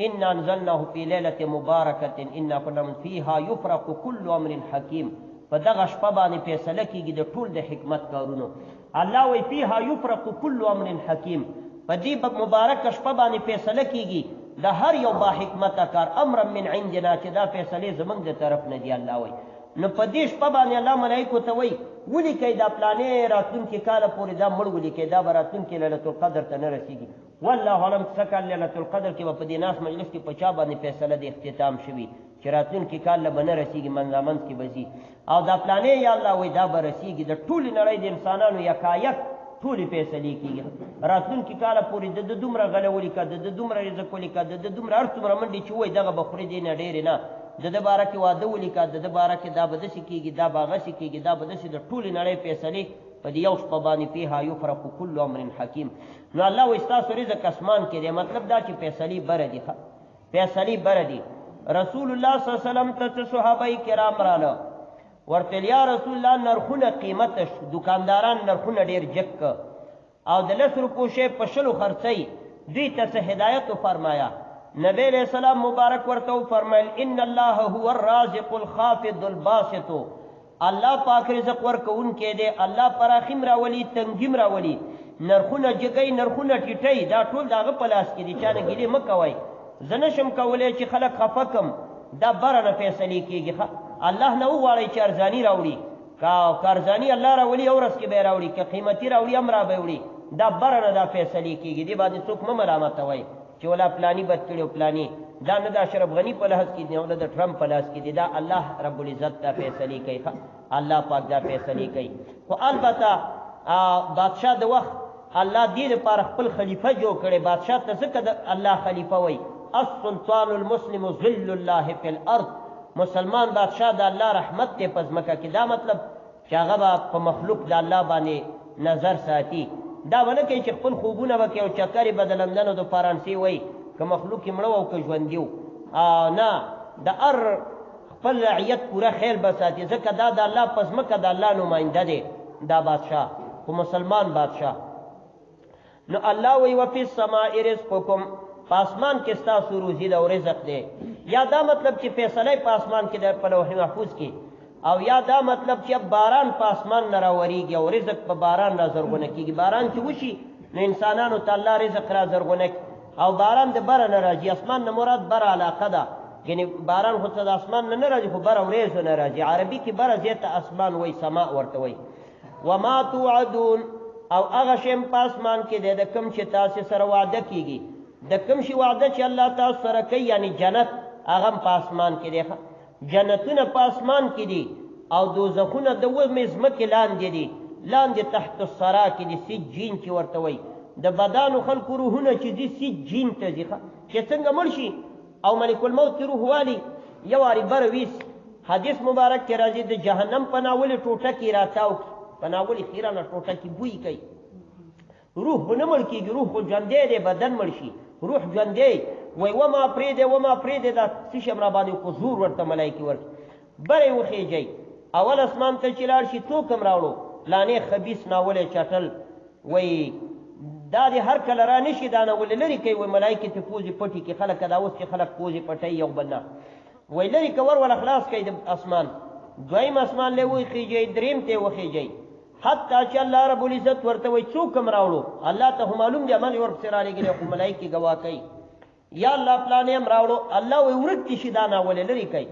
انا انزلناه فی لیلة مبارکة انا کنا فیها یفرق کل امر حکیم په دغه شپه باندې فیصله کېږي د ټول د حکمت کارونو الله وایي فیها یفرق کل امر حکیم په دې مبارکه شپه باندې فیصله کېږي د هر یو با حکمته کار امر من عندنا چې دا فیصلې زمونږ د طرف نه دي الله وایي نو په دې شپه باندې الله ملایکو ته وایي ولیکئ دا پلانې راتلونکي کاله پورې دا مړ ولیکئ دا به راتلونکي لیلة القدر ته نه رسېږي والله اعلم څه کال لیلة القدر کې به په دې ناس مجلس کې په چا باندې فیصله د اختتام شوي چې راتلونکي کال له به نه رسېږي منځامنځ کې به ځي او دا پلانې یا الله وایي دا به رسېږي د ټولې نړۍ د انسانانو یکایک ټولې فیصلې کېږي راتلونکي کاله پورې د ده دومره غله ولیکه د ده دومره رزق ولیکه د ده دومره هر څومره منډې چې وایي دغه به خورې دې نه ډېرې نه د ده باره کې واده ولیکه د ده باره کې دا به داسې کېږي دا به هغسې کېږي دا به داسې د ټولې نړۍ فیصلې په دې یو شپه باندې فیها یفرق کل امر حکیم نو الله وایي ستاسو رزق اسمان کې دی مطلب دا چې فیصلې بره دي فیصلې بره دي رسول الله صلی الله علیه وسلم ته صحابه کرام راله ورته یا رسول الله نرخونه قیمتش دکانداران نرخونه ډېر جګ او د 10 روپو شی په 20 خرڅوي دوی ته څه هدایت وفرمایا نبی علیہ السلام مبارک ورته فرمایل ان الله هو الرازق الخافض الباسط الله پاک رزق ورکوونکی دی الله پراخیم راولي تنګیم راولي نرخونه جګی نرخونه ټیټی دا ټول د هغه په لاس کې دي چا نه ګیلې مه کوئ زه نشم کولی چې خلک خفه کم دا بره نه فیصلې کېږي الله نه وغواړئ چې ارزاني راوړي که ارزاني الله راولي یو ورځ کې به یې راوړي که قیمتي راوړي هم را به یې وړي دا بره نه دا فیصلې کېږي دې باندې څوک مه ملامتوئ چې ولا پلانی بد کړي او پلانی دا نه د اشرف غني په لاس کې دی او نه د ټرمپ په لاس کې دی دا الله رب العزت ته فیصلې کوي الله پاک دا فیصلې کوي خو البته بادشاه د وخت الله دې لپاره خپل خلیفه جوړ کړی بادشاه ته ځکه د الله خلیفه وایي السلطان المسلم ظل الله فی الارض مسلمان بادشاه د الله رحمت دی په ځمکه کې دا مطلب چې هغه به په مخلوق د الله باندې نظر ساتي دا ونه کوي چې خپل خوبونه به کوي او چکرې به د لندن او د فرانسې وایي که مخلوق یې مړه او که ژوندي و نه د هر خپل رعیت پوره خیال به ساتي ځکه دا د الله په ځمکه د الله نماینده دی دا بادشاه خو مسلمان بادشاه نو الله وی وفي السماء رزقکم په اسمان کې ستاسو روزي ده او رزق دی یا دا مطلب چې فیصله په اسمان کې ده په لوح محفوظ کې او یا دا مطلب چې باران په اسمان نه راوریږي او رزق په باران را زرغونه کېږي باران چې وشي نو انسانانو ته الله رزق را زرغونه او باران د بره نه راځي اسمان نه مراد بره علاقه ده یعنی باران خو د اسمان نه راځي خو بره وریځو نه راځي عربي کې بره زیاته اسمان وایي سما ورته وایي وما توعدون او هغه شی په اسمان کې دی د کوم چې تاسو سره وعده کېږي د کوم شي وعده چې الله تاسو سره کوي یعنی جنت هغه په اسمان کې دی جنتونه په اسمان کې دي او دوزخونه د ومې ځمکې لاندې دي لاندې تحت الثرا کې دي سجین چې ورته وایي د بدانو خلکو روحونه چې دي سجین ته ځي چې څنګه مړ شي او ملک الموت روح والي یو وارې بره ویس حدیث مبارک کې راځي د جهنم په ناولې ټوټه کې راتاو په ناولې خیرانه ټوټه کې بوی کوي روح به نه مړ کېږي روح خو ژوندی دی بدن مړ شي روح ژوندی وایي وما پرېږدی وما پرېږدی دا څه شی را باندې خو زور ورته ملایکې ورکړي بره یې وخېږئ اول اسمان ته چې لاړ شي څوک هم راوړو لانې خبیث ناولی چټل وایي دا دې هر کله را نشي دا ناولې لرې کوي وایي ملایکې ته پوزې پټې کړي خلک دا اوس چې خلک پوزې پټوي یو بل نه وایي لرې که ور خلاص کوي د اسمان دویم اسمان لی وخېږئ دریم ته یې وخېږئ حتی چې الله رب العزت ورته وایي څوک هم راوړو الله ته خو معلوم دی عمل یې ورپسې رالېږلی خو ملایکې ګواه کوي یا الله پلانې هم راوړو الله وایي ورک دې شي دا ناولې لرې کوي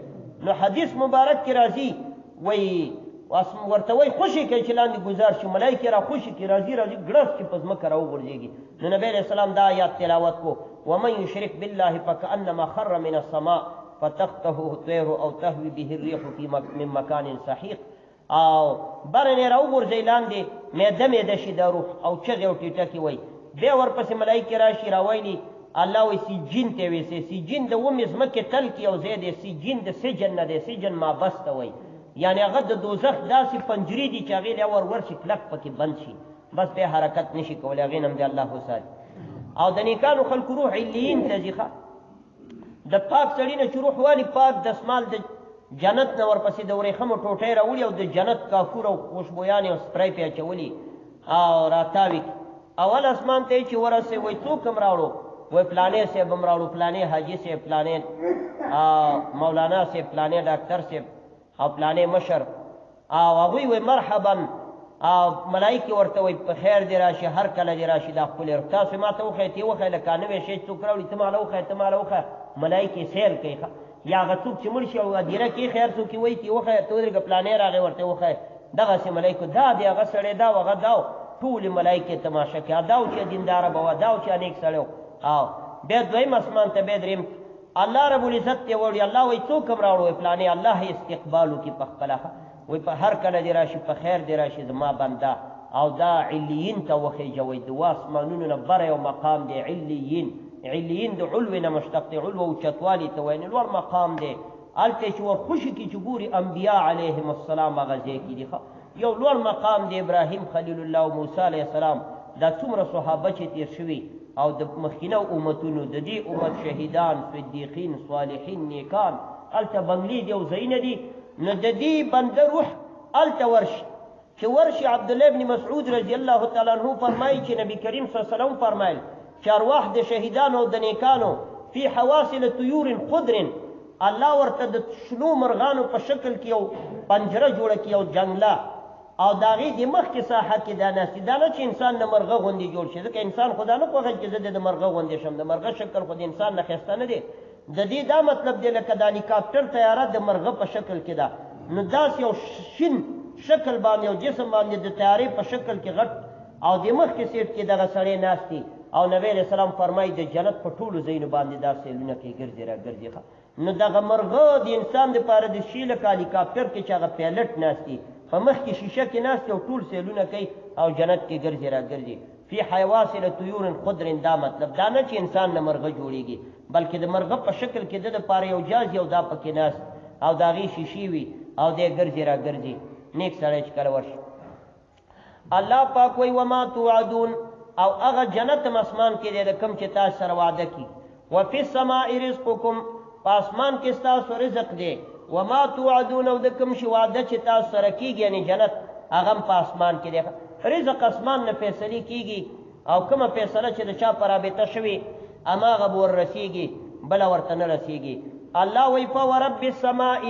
نو حدیث مبارک کې راځي وایي ورته وایي خوشي کوي چې لاندې ګزار شي ملایکې را خوشي کړي راځي راځي ګړس چې په ځمکه راوغورځېږي نو نبی علیه السلام دا آیات تلاوت کو ومن یشرک بالله فکأنما خر من السماء فتخطفه الطیر او تهوي به الريح من مکان سحیق او برنې راوغورځئ لاندې میده میده شي دا روح او چغې او ټیټه کې وایي بیا ورپسې ملایکې راشي راویلي الله وی سجین ته ویسي سجین د ومې ځمکې تل کې یو ځای دی سجین د سجن نه دی سجن مابس ته وایي یعنی هغه د دوزخ داسې پنجرې دي چې هغې له ور شي کلک پکې بند شي بس بیا حرکت نشي کولی هغې نه هم دی الله وساتي او د نیکانو خلکو روح علیین ته ځي د پاک سړي نه چې روح والي پاک دسمال د جنت نه ورپسې د ورېښمو ټوټۍ راوړي او د جنت کافور او خوشبویانې او سپری پې اچولي او راتاوي اول اسمان ته چې ورسې وایي څوک هم راوړو وای پلانې صاحب هم راوړو پلانې حاجي صاحب پلانې مولانا صاحب پلانې ډاکټر صاحب او پلانې مشر او هغوی وایي مرحبا او ملایکې ورته وایي په خیر دې راشي هر کله دې راشي دا خپلې تاسو ما ته وښیه ته یې وښیه لکه نوی شی څوک راوړي ته ماله وښیه ته ماله وښیه ملایکې سیل کوي یا هغه څوک چې مړ شي او هدیره کې خیر څوک یې وایي ته یې وښیه ته ودرېږه پلانې راغی ورته وښیه دغسې ملایکو دا دی هغه سړی دا و هغه دا و ټولې ملایکې تماشه کوي دا و چې دینداره به وه دا و چې نیک سړی او بیا دویم اسمان ته بیا دریم الله رب العزت ته وړي الله وایي څوک هم راوړو پلانې الله استقبال وکړي په خپله وایي په هر کله دې راشي په خیر دې راشي زما بنده او دا علیین ته وخیژه وایي دوه اسمانونو نه بره یو مقام دی علیین علیین د علو نه مشتق دی علو اوچتوالي ته وایي لوړ مقام دی هلته چې ورخوشي کي چې ګوري انبیا علیهم السلام هغه ځای کې دي یو لوړ مقام دی ابراهیم خلیل الله او موسی علیه السلام دا څومره صحابه چې تیر شوي او د مخکینو امتونو د دې امت شهیدان صدیقین صالحین نیکان هلته بنګلې دي او ځایونه دي نو د دې بنده روح هلته ورشي چې ورشي عبدالله ابن مسعود رضی الله تعالی عنه فرمایي چې نبی کریم صلی الله علیه وسلم فرمایل چې ارواح د شهیدانو او د نیکانو فی حواصل طیور خضر الله ورته د شنو مرغانو په شکل کې یو پنجره جوړه کړي او جنګله او د هغې د مخکې ساحه کې دا ناستي دا نه چې انسان د مرغه غوندې جوړ شي ځکه انسان خو دا نه خوښوي چې زه د مرغه غوندې شم د مرغه شکل خو د انسان نه ښایسته نه دی د دې دا مطلب دی لکه د هلیکاپټر طیاره د مرغه په شکل کې ده نو داسې یو شین شکل باندې او جسم باندې د طیارې په شکل کې غټ او د مخکې سیټ کې دغه سړی ناست دي او نبی علیه السلام فرمایي د جنت په ټولو ځایونو باندې دا سیلونه کې ګرځي را ګرځي نو دغه مرغه د انسان دپاره د شي لکه هلیکاپټر کې چې هغه پیلټ ناست دي په مخکې شیشه کې ناست او ټول سیلونه کوي او جنت کې ګرځي را ګرځي فی حواصل طیور خضر دا مطلب دا نه چې انسان نه مرغه جوړیږي بلکې د مرغه په شکل کې د دپاره یو جاز یو دا پکې ناست او د هغې شیشې وي او دی ګرځي را ګرځي نیک سړی چې کله ورشي الله پاک وایي وما توعدون او هغه جنت هم اسمان کې دی د کوم چې تاسو سره وعده کي وفي السماء رزقکم په اسمان کې ستاسو رزق دی وما توعدون او د کوم شي وعده چې تاسو سره کېږي یعنې جنت هغه هم په اسمان کې دی رزق اسمان نه فیصلې کېږي او کومه فیصله چې د چا په رابطه شوي هماغه به ور رسېږي بله ورته نه رسېږي الله وایي فورب السماء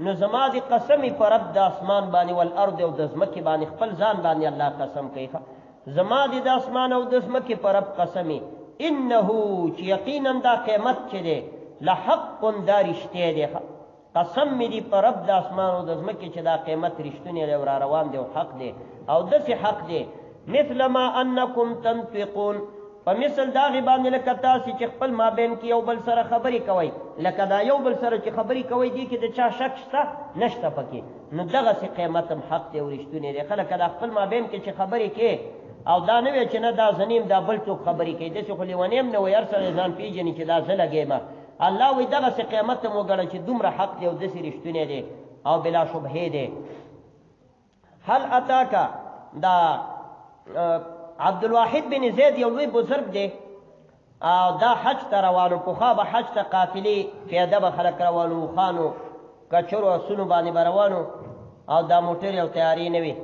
نو زما د قسمې په رب د اسمان باندې والارض او د ځمکې باندې خپل ځان باندې الله قسم کوي زما د اسمان او د ځمکې په رب قسمې انه چې یقینا دا قیمت چې دی لحق دا رښتیا دی قسم مې دي په رب د اسمان او د ځمکې چې دا قیمت رښتونی دی او را روان دی او حق دی او داسې حق دی مثل ما انکم تنطقون په مثل د هغې باندې لکه تاسې چې خپل مابین کې یو بل سره خبرې کوئ لکه دا یو بل سره چې خبرې کوئ دې کې د چا شک شته نشته پکې نو دغسې قیمت هم حق دی او رښتونی دی ښه لکه دا خپل مابین کې چې خبرې کې او دا نه وی چې نه دا زنیم دا بل څوک خبرې کوي داسې خو لیونی هم نه وایي هر سړی ځان پېژني چې دا زه لګیمه الله وایي دغسې قیمت هم وګڼه چې دومره حق دی او داسې رښتونی دی او بلا شبهې دی هل اتاکه دا عبدالواحد بن زید یو لوی بزرگ دی او دا حج ته روانو پخوا به حج ته قافلې پیاده به خلک روانو اوښانو کچرو اسونو باندې به روانو او دا موټر او تیارې نه وي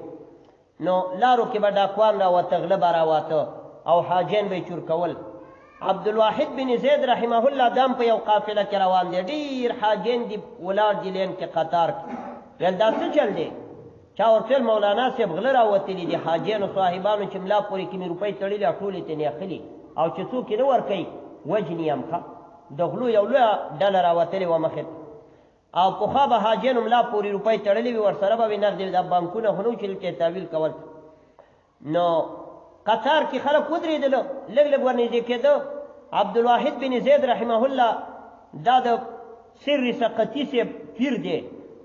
نو لارو کې به ډاکوان راوته غله به راوته او حاجین به یې چور کول عبدالواحد بن زید رحمه الله دام په یو قافله کې روان دی ډېر حاجین دي ولاړ دي لین کې قطار کې ویل دا څه چل دی چا ورته مولانا صاحب غله راوتلي دي حاجیانو صاحبانو چې ملا پورې کې مې روپۍ تړلي او ټولې ترې اخلي او چې څوک یې نه ورکوي وجني یم ښه د غلو یو لویه ډله راوتلې وه مخې او پخوا به حاجیانو ملا پورې روپۍ تړلې وي ورسره به وي نغدې دا بانکونه خو نه وو چې لږ تحویل کول نو قطار کې خلک ودرېدله لږ لږ ورنږدې کېده عبدالواحد بن زید رحمه الله دا د سر سقطي صاحب پیر دی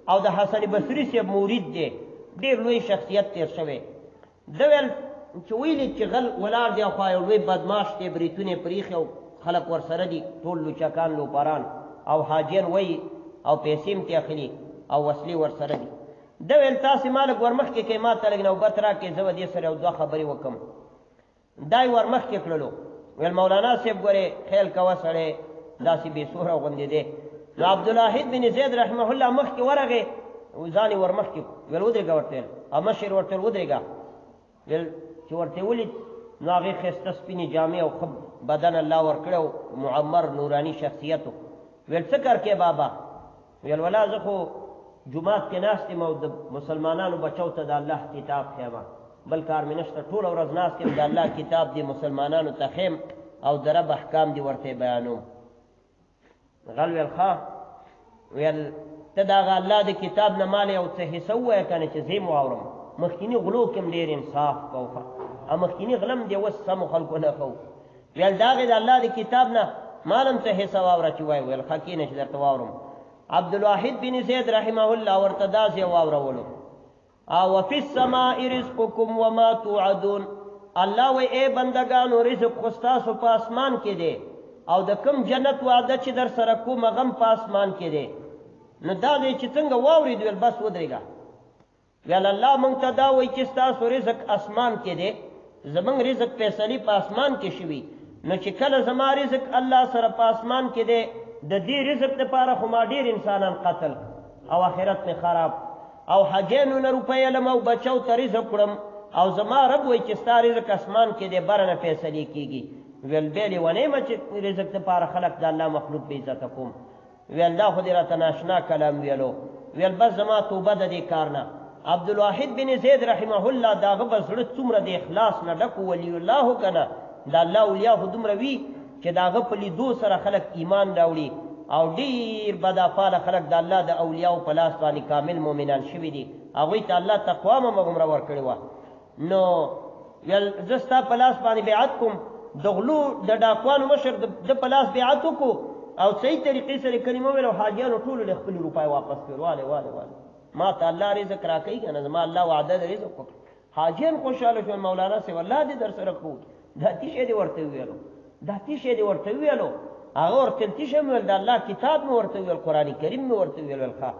او د حسن بصري صاحب مرید دی ډېر لوی شخصیت تیر شوی ده ویل چې ویلې چې غل ولاړ دی او خوا یو لوی بدماش دی بریتونه یې پرېښي او خلق ورسره دي ټول لوچکان لوپاران او حاجیان وای او پیسې م اخلي او وسلې ورسره دي. ده ویل تاسې ما لږ ورمخکې کړئ ما ته لږ نوبت راکړئ زه به دې سره یو دوه خبرې وکړم. دا یې ورمخکې کړلو. ویل مولانا صاحب ګورې خیال کوه سړی داسې بې سوره غوندې دی. نو عبدالواحد بن زید رحمه الله مخکې ورغې ځان یې ورمخکې ویل ودرېږه ورته ویل او مشر ورته ویل ودرېږه. ویل چې ورته ولید نو هغې ښایسته سپینې جامې او ښه بدن الله ورکړی او معمر نوراني شخصیت و. ویل څه کار کې بابا؟ ویل ولا زه خو جومات کې ناست یم او د مسلمانانو بچو ته د الله کتاب ښیم بل کار مې نشته ټوله ورځ ناست یم د الله کتاب دې مسلمانانو ته ښیم او د رب احکام دې ورته بیانوم. غل ویل ښه ویل ته د هغه الله د کتاب نه مال یو څه حصه ووایه که نه چې زه یې واورم. مخکیني غلو کې هم ډېر انصاف کوه او مخکیني غله هم دې اوس سمو خلکو نه کوو. ویل د هغې د الله د کتاب نه مال هم څه حصه واوره چې وایي. ویل ښه کښېنه چې درته واورم. عبدالواحد بن زید رحمه الله ورته داسې واورولو. او وفي السماء رزقكم وما توعدون. الله وی ای بندگانو رزق خو ستاسو په اسمان کې دی او د کوم جنت وعده چې در سره کوم هغه هم په اسمان کې دی. نو دا دی چې څنګه واورېد ویل بس ودرېږه. ویل الله موږ ته دا وایي چې ستاسو رزق اسمان کې دی زموږ رزق فیصلې په اسمان کې شوي. نو چې کله زما رزق الله سره په اسمان کې دی د دې رزق دپاره خو ما ډېر انسانان قتل او آخرت مې خراب او حجینو نه روپۍ علم او بچو ته رزق کړم او زما رب وایي چې ستا رزق اسمان کې دی بره نه فیصلې کېږي. ویل بیا لیونی یم چې رزق دپاره خلق د الله مخلوق بې عزته کوم. ویل دا خو دې راته ناشنا کلام ویلو. ویل بس زما توبه د دې کار نه. عبدالواحد بن زید رحمه الله د هغه به زړه څومره د اخلاص نه ډک ولی الله که نه د الله اولیا خو دومره وي چې د هغه په لیدو سره خلک ایمان راوړي او ډېر بدافعاله خلک د الله د اولیاو په لاس باندې کامل مؤمنان شوي دي. هغوی ته الله تقوا هم هغومره ورکړې وه. نو ویل زه ستا په لاس باندې بیعت کوم. د غلو د ډاکوانو مشر د په لاس بیعت وکړو او صحیح طریقې سره کلمه وویل او حاجیانو ټولو له خپلې روپۍ واپس کړې. والې والې والې ما ته الله رزق راکوي که نه زما الله وعده د رزق وکړه. حاجیان خوشحاله شول. مولانا صاحب الله دې در سره کوو. دا تی شی دې ورته وویلو دا تی شی دې ورته وویلو هغه ورته تی شی مې ویل د الله کتاب مې ورته وویل قرآن کریم مې ورته وویل. ښه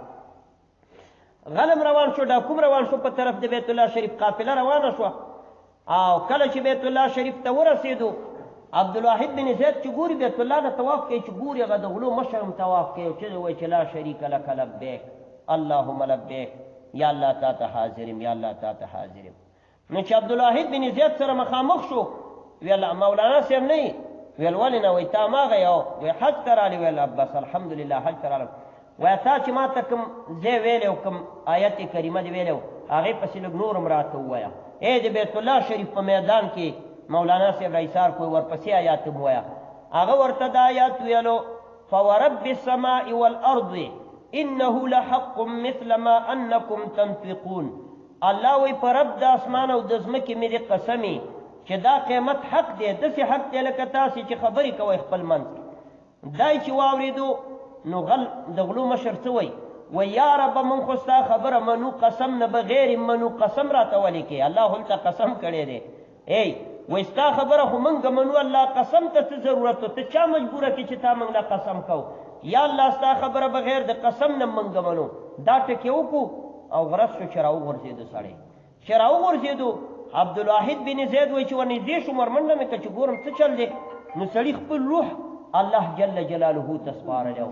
غلم روان شو ډاکوم روان شو په طرف د بیت الله شریف قافله روانه شوه او کله چې بیت الله شریف ته ورسېدو عبدالواحد بن زید چې ګوري بیت الله نه طواف کوي چې ګوري هغه د غلو مشر هم طواف کوي او چې وایي چې لا شریک لک لبیک اللهم لبیک یا الله تا ته حاضر یم یا الله تا ته حاضر یم. نو چې عبدالواحد بن زید سره مخامخ شو ویل مولانا صاحب نه ویل ولې نه وایي تا ماغه یو وی حج ته رالې. ویل بس الحمدلله حج ته رالم. وایه تا چې ما ته کوم ځای ویلی او کوم آیت کریمه دې ویلی و هغې پسې لږ نور هم راته ووایه. ای د بیت الله شریف په میدان کې مولانا صاحب رایسار کوی ورپسې آیات هم ووایه. هغه ورته د آیات ویلو فورب السماء والارض انه لحق مثل ما انکم تنطقون. الله وی په رب د اسمان او د ځمکې مې دې قسمې چې دا قیمت حق دی داسې حق دی لکه تاسې چې خبرې کوئ خپل منځ کې. دا چې واورېدو نو د غلو مشر څه وایي وی یا رب من خو ستا خبره منو قسم نه بغیر منو قسم راته ولې کې الله هلته قسم کړی دی. ای وی ستا خبره خو موږ منو الله قسم ته څه ضرورت و ته چا مجبوره کې چې تا موږ له قسم کو. یا الله ستا خبره بغیر د قسم نه موږ منو. دا ټکې وکړو او غرض شو چې راوغورځېدو سړی چې راوغورځېدو عبدالواحد بن زید وایي چې ورنږدې شوم ورمنډه مې که چې ګورم څه چل دی نو سړي خپل روح الله جل جلاله ته سپارلی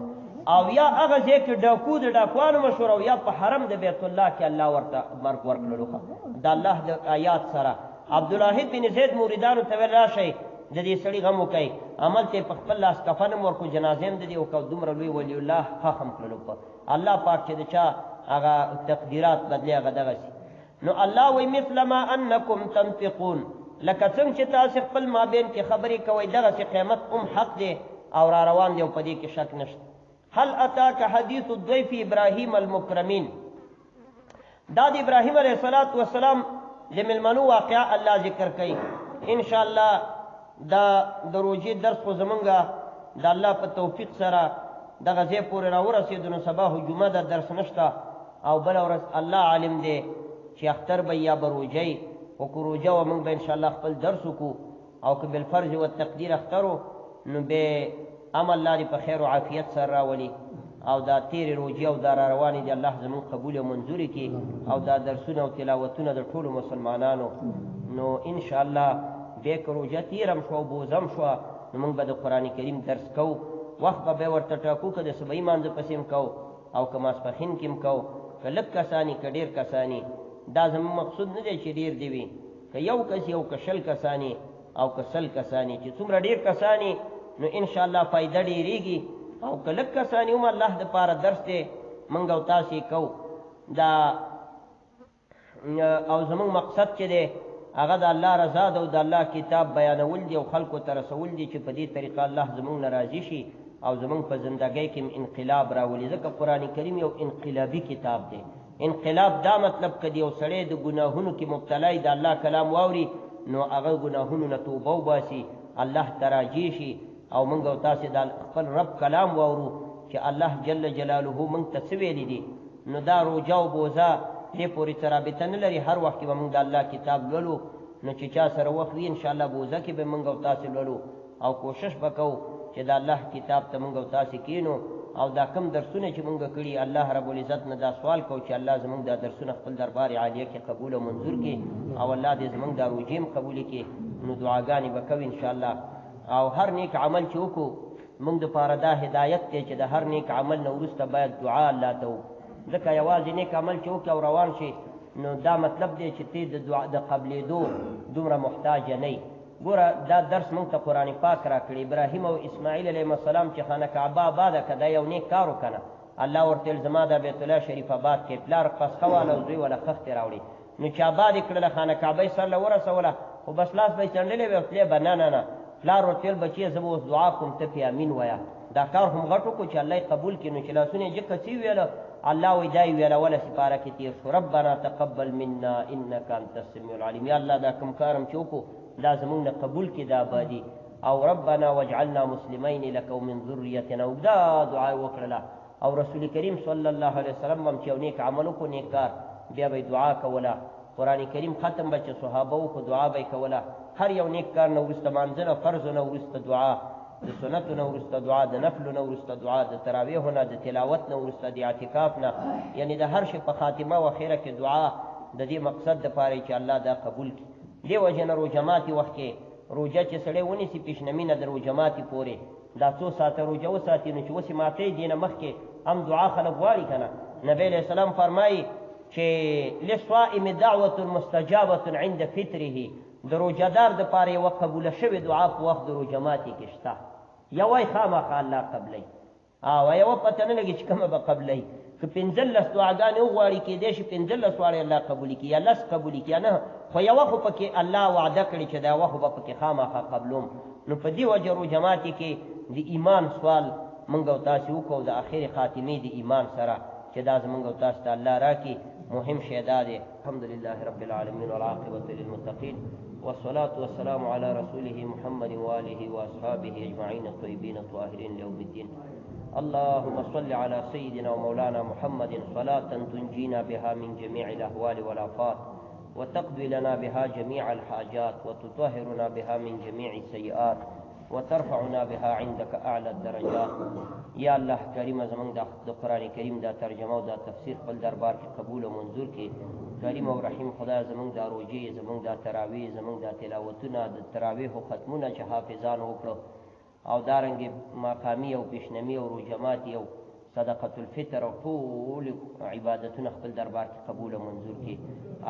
او یا هغه ځای کې ډاکو د ډاکوانو مشهور او یا په حرم د بیت الله کې الله ورته مرګ ورکړلو د الله د آیات سره. عبدالواحد بن زید موریدانو ته ویل راشئ د دې سړي غم وکئ. عمل ته په خپل لاس کفن هم ورکړو جنازې هم د دې وکړو. دومره لوی ولی الله ښخ هم کړلو په الله پاک چې د چا هغه تقدیرات بدلې هغه دغسې. نو الله وی مثل ما انکم تنطقون لکه څنګه چې تاسې خپل مابین کې خبرې کوئ دغسې قیمت هم حق دی او را روان دی او په دې کې شک نشته. هل اتاک حدیث الضیف ابراهیم المکرمین. دا د ابراهیم علیه السلام د مېلمنو واقعه الله ذکر کوي. انشاءالله دا د روژې درس خو زمونږ د الله په توفیق سره دغه ځای پورې راورسېدو نو سبا خو جمعه ده درس نشته او بله ورځ الله عالم دی چې اختر به یا به روژه خو که روژه وه موږ به انشاءالله خپل درس وکړو او که بالفرض والتقدیر اختر و نو به عمل الله په خیر او عافیت سره راولي او دا تیرې روجې او دا روانې دي الله زموږ قبول او منظوري کړي او دا درسونه او تلاوتونه د ټولو مسلمانانو نو ان شاء الله به که روژه تیرم شو او بوزم شو نو موږ به د قرآن کریم درس کوو وخت به ورته ټاکو که د صبحي مانځه پسې هم کوو او که ماسپښین کې هم کوو که لږ کساني که ډېر کساني دا زموږ مقصود نه دی چې ډېر دي وي که یو کس یو که شل کساني او که سل کساني چې څومره ډېر کساني نو ان شاء الله فایده ډېرېږي او که لږ کساني هم الله دپاره درس دی موږ او تاسې کوو دا او زموږ مقصد چې دی هغه د الله رضا ده او د الله کتاب بیانول دي او خلکو ته رسول دي چې په دې طریقه الله زموږ نه راضي شي او زموږ په زندګۍ کې انقلاب راولي ځکه قرآن کریم یو انقلابي کتاب دی انقلاب دا مطلب که یو سړی د ګناهونو کې مبتلا د الله کلام واوري نو هغه ګناهونو نه توبه وباسي الله ته راجع شي او موږ او تاسې د خپل رب کلام واورو چې الله جل جلاله موږ ته څه ویلي دي نو دا روژه او بوزه دې پورې څه رابطه نه لري هر وخت کې به موږ د الله کتاب لولو نو چې چا سره وخت وي انشاءالله بوزه کې به موږ او تاسې لولو او کوشش به کوو چې د الله کتاب ته موږ او تاسې کینو او دا کم درسونه چې موږ کړي الله رب العزت نه دا سوال کوو چې الله زموږ دا درسونه خپل دربار عالیه کې قبول او منظور کړي او الله دې زموږ دا روژې هم قبولې کړي نو دعاګانې به کوو انشاءالله او هر نیک عمل چې وکړو موږ دپاره دا هدایت دی چې د هر نیک عمل نه وروسته باید دعا الله ته وکړو ځکه یوازې نیک عمل چې وکړي او روان شي نو دا مطلب دی چې ته د دعا د قبلېدو دومره محتاجه نه ګوره دا درس موږ ته قرآن پاک را کړي ابراهیم او اسماعیل علیهم السلام چې خانه کعبه آباده که دا یو نیک کار وکنه الله ورته ویل زما دا بیت الله شریف آباد کې پلار پسخه واله او زوی واله خښتې راوړي نو چې آباد یې کړله خانه کعبه یې سر له ورسوله خو بس لاس به یې څنډلې وی او تلې به نه نه نه پلار ورته ویل بچیه زه به اوس دعا کوم ته پې امین وایه دا کار هم غټ وکړو چې الله یې قبول کړي نو چې لاسونه یې جکه څه ویله الله وی دا یې ویله وله سپاره کې تېر شو ربنا تقبل منا انک انت السمیع العلیم یا الله دا کوم کارم چې وکړو دا زمونږ نه قبول کړي دا آبادي او ربنا واجعلنا مسلمین لك ومن ذریتنا اوږده دعا یې وکړله او رسول کریم صلی الله علیه وسلم هم چې یو نیک عمل وکړو نیک کار بیا به یې دعا کوله قرآن کریم ختم به چې صحابه وکړو دعا به یې کوله هر یو نیک کار نه وروسته مانځه نه فرضو نه وروسته دعا د سنتو نه وروسته دعا د نفلو نه وروسته دعا د تراویحو نه د تلاوت نه وروسته د اعتکاف نه یعنی د هر شي په خاتمه و اخره کې دعا د دې مقصد دپاره چې الله دا قبول کړي دې وجې نه روژه ماتي وخت کې روژه چې سړی ونیسي پیشنمي نه د روژه ماتي پورې دا څو ساعته روژه وساتي نو چې اوس یې ماتۍ دې نه مخکې هم دعا خلک غواړي که نه نبی علیه السلام فرمایي چې للصائم دعوة مستجابة عند فطره د روژهدار دپاره یوه قبوله شوې دعا په وخت د روژه ماتي کې شته یوه یې خامخا الله قبلوي او یوه پته نه لګي چې کومه به قبلوي که 15 دعاګانې وغواړي کېدای شي 15 واړې الله قبولي کړي یا 10 قبولي کړي نه خو یوه خو پکې الله وعده کړي چې دا یوه خو به پکې خامخا قبلوم نو په دې وجه روژه ماتي کې د ایمان سوال موږ او تاسې وکړو د اخرې خاتمې د ایمان سره چې دا زموږ او تاسو ته الله راکړي مهم شی دا دی الحمدلله رب العالمین والعاقبة للمتقین والصلاة والسلام على رسوله محمد وآله وأصحابه أجمعين الطيبين الطاهرين ليوم الدين اللهم صل على سيدنا ومولانا محمد صلاة تنجينا بها من جميع الأهوال والآفات وتقضي لنا بها جميع الحاجات وتطهرنا بها من جميع السيئات وترفعنا بها عندك أعلى الدرجات یا الله کریم زمونږ د قرآن کریم دا ترجمه او دا تفسیر خپل دربار کې قبول او منظور کړي کریم او رحیم خدای زمونږ دا روژې زمونږ دا تراویح زمونږ دا تلاوتونه د تراویحو ختمونه چې حافظانو وکړو او دارنګې مقامي او پیشنمي او روژه ماتي او صدقة الفطر او ټول عبادتونه خپل دربار کې قبول او منظور کړي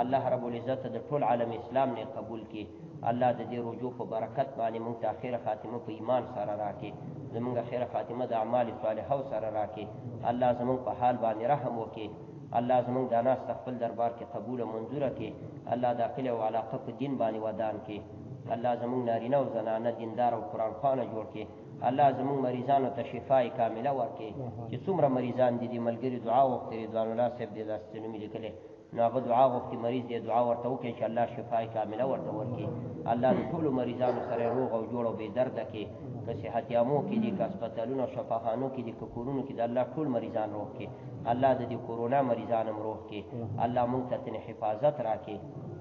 الله رب العزت د ټول عالم اسلام نه قبول کړي الله د دې روژو په برکت باندې موږ ته اخره خاتمه په ایمان سره راکړي زمونږ اخره خاتمه د اعمال صالحو سره راکړي الله زمونږ په حال باندې رحم وکړي الله زمونږ دا ناسته خپل دربار کې قبول او منظوره کړي الله د عقل او علاقه په دین باندې ودان کړي الله زمونږ نارینه او زنانه دیندار او قرآن خوانه جوړ کړي الله زمونږ مریضانو ته شفای کامله ورکړي چې څومره مریضان دي ملګري دعا وغوښتې رضوان الله صاحب دې داسې نومې لیکلی نو هغه دعا غوښتي مریض دې دعا ورته وکړي چې الله شفای کامله ورته ورکړي الله د ټولو مریضانو سره روغ او جوړ او بې درده کړي که صحتیامو کې دي که هسپتالونو او شفاخانو کې دي که کورونو کې د الله ټول مریضان روغ کړي الله د دې کورونا مریضان هم روغ کړي الله موږ ته ترې حفاظت راکړي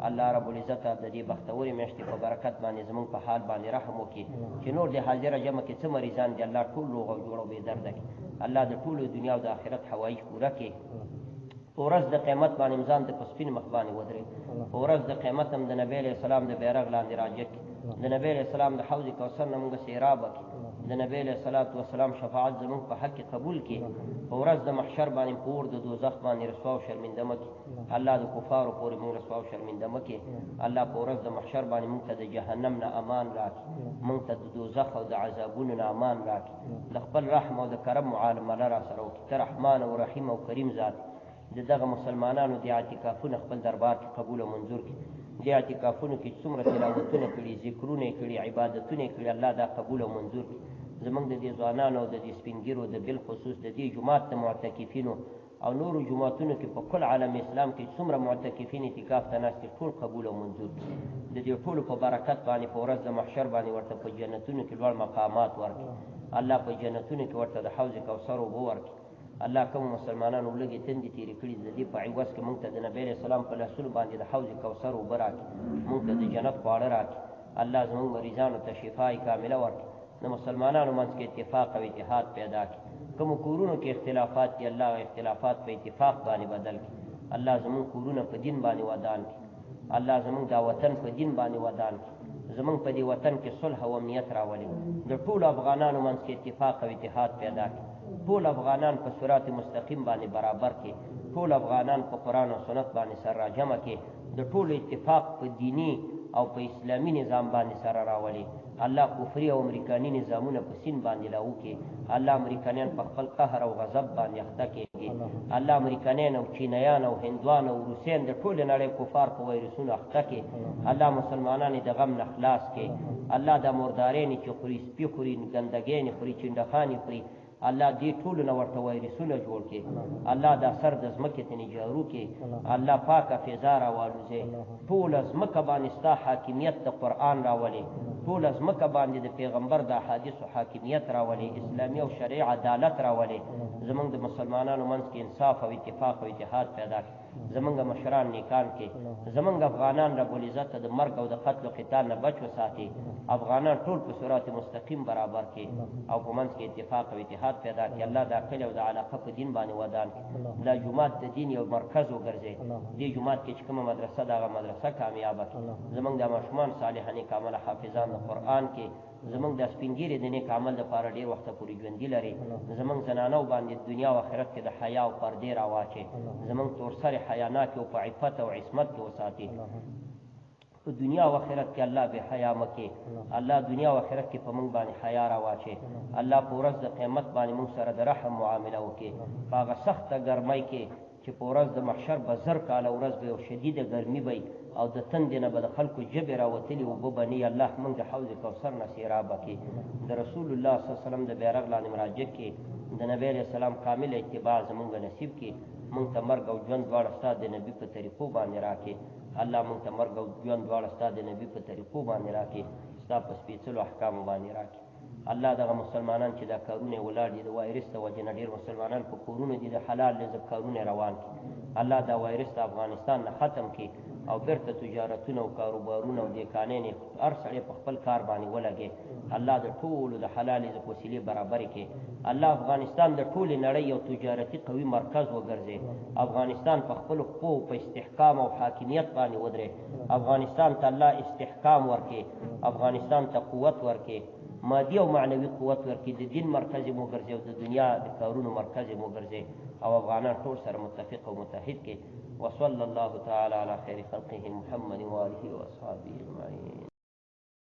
الله رب العزت د دې بختوري میاشتې په برکت باندې زمونږ په حال باندې رحم وکړي چې نور د حاضره جمع کې څه مریضان دي الله ټول روغ او جوړ او بې درده کړي الله د ټولو دنیا او د آخرت حوایج پوره کړي په ورځ د قیامت باندې ځان ته په سپین مخ باندې ودرې په ورځ د قیامت هم د نبی علیه السلام د بیرغ لاندې راجع کړي د نبی علیه السلام د حوض کوثر نه موږ سیراب کړي د نبی علیه السلام شفاعت زموږ په حق قبول کړي په ورځ د محشر باندې پور د دوزخ باندې رسوا او شرمنده مکړي الله د کفارو پورې موږ رسوا او شرمنده مکړي الله په ورځ د محشر باندې موږ ته د جهنم نه امان راکړي موږ ته د دوزخ او د عذابونو نه امان راکړي د خپل رحم او د کرم معامله را سره وکړي ته رحمان او رحیم او کریم ذات دغه مسلمانانو د اعتکافونه خپل دربار کې قبول او منظور کړي د اعتکافونو کې څومره تلاوتونه کړي ذکرونه کړي عبادتونه کړي الله دا قبول او منظور کړي زمونږ د دې ځوانانو او د دې سپینګیرو د بالخصوص د دې جماعت د معتکفینو او نورو جماعتونو کې په کل عالم اسلام کې څومره معتکفین اعتکاف ته ناست ټول قبول او منظور کړي د دې ټولو په برکت باندې په ورځ د محشر باندې ورته په جنتونو کې لوړ مقامات ورکړي الله په جنتونو کې ورته د حوض کوثر اوبه ورکړي الله کوم مسلمانانو لږې تندې تېرې کړي د دې په عوض کې موږ ته د نبی علیه السلام په لاسونو باندې د حوض کوثر اوبه راکړي موږ ته د جنت خواړه راکړي الله زموږ مریضانو ته شفای کامله ورکړي د مسلمانانو منځ کې اتفاق او اتحاد پیدا کړي کوم کورونو کې اختلافات دي الله اختلافات په اتفاق باندې بدل کړي الله زموږ کورونه په دین باندې ودان کړي الله زموږ دا وطن په دین باندې ودان کړي زموږ په دې وطن کې صلح او امنیت راولي د ټولو افغانانو منځ کې اتفاق او اتحاد پیدا کړي ټول افغانان په صراط مستقیم باندې برابر کړي ټول افغانان په قرآن او سنت باندې سره راجمع کړي د ټول اتفاق په دینی او په اسلامي نظام باندې سره راولي الله کفري او امریکاني نظامونه په سین باندې لاو کې الله امریکایان په خپل قهر او غضب باندې اخته کړي الله امریکایان او چینایان او هندوان او روسیان د ټول نړۍ کفار په وایرسونو اخته کړي الله مسلمانان د غم نه خلاص کړي الله د مردارین چې خوري سپي خوري ګندګین خوري چندخانی خوري الله دې ټول نو ورته وایرسونه جوړ کړي الله دا سر د ځمکې ته نجارو کړي الله پاکه فضا راوالوځي ټول ځمکه باندې ستا حاکمیت د قرآن راولي ټول ځمکه باندې د پیغمبر د احادیثو حاکمیت راولي اسلامي او شرعي عدالت راولي زمونږ د مسلمانانو منځ کې انصاف او اتفاق او اتحاد پیدا کړي زمونږ مشران نیکان کې زمونږ افغانان رب العزت د مرګ او د قتل او قتال نه بچ وساتي افغانان ټول په صراط مستقیم برابر کې او په منځ کې اتفاق او اتحاد پیدا کړي الله دا کلی او د علاقه په دین باندې ودان کړي دا جومات د دین یو مرکز وګرځي دې جومات کې چې کومه مدرسه ده هغه مدرسه کامیابه کړي زمونږ د ماشومان صالحان کامله حافظان د قرآن کې زمونږ د سپینګیري د نیک عمل لپاره ډېر وخته پورې ژوندي لري زمونږ زنانو باندې دنیا او آخرت کې د حیا او پردې راواچي زمونږ تورسرې حیانات او په عفت او عصمت کې وساتي په دنیا او آخرت کې الله به حیا مکي الله دنیا او آخرت کې په موږ باندې حیا راواچي الله په ورځ د قیامت باندې موږ سره د رحم معامله وکړي په هغه سخته ګرمۍ کې چې په ورځ د محشر به زر کاله ورځ به یو شدیده ګرمي وي او د تندې نه به د خلکو ژبې راوتلي اوبه به نه الله موږ د حوض کوثر نه سیرابه کړي د رسول الله صلی الله علیه وسلم د بیرغ لاندې مراجع کړي د نبی علیه السلام کامل اتباع زمونږ نصیب کړي موږ ته مرګ او ژوند دواړه ستا د نبي په طریقو باندې راکړي الله موږ ته مرګ او ژوند دواړه ستا د نبي په طریقو باندې راکړي ستا په سپېڅلو احکامو باندې راکړي الله دغه مسلمانان چې دا کارونه ولاړ دي د وایرس د وجې نه ډېر مسلمانان په کورونو دي د حلال رزق کارونه روان کړي الله دا وایرس د افغانستان نه ختم کړي او بیرته تجارتونه او کاروبارونه او دیکانین هر سړی په خپل کار باندې ولګي الله د ټولو د حلال رزق وسیلې برابر کړي الله افغانستان د ټولې نړۍ یو تجارتي قوي مرکز وګرځي افغانستان په خپل قوه په استحکام او حاکمیت باندې ودرې افغانستان ته الله استحکام ورکړي افغانستان ته قوت ورکړي مادي او معنوي قوت ورکړي د دین مرکز مو ګرځي او د دنیا د کارونو مرکز مو ګرځي او افغانان ټول سره متفق او متحد کړي وصلى الله تعالى على خير خلقه محمد وآله وأصحابه أجمعين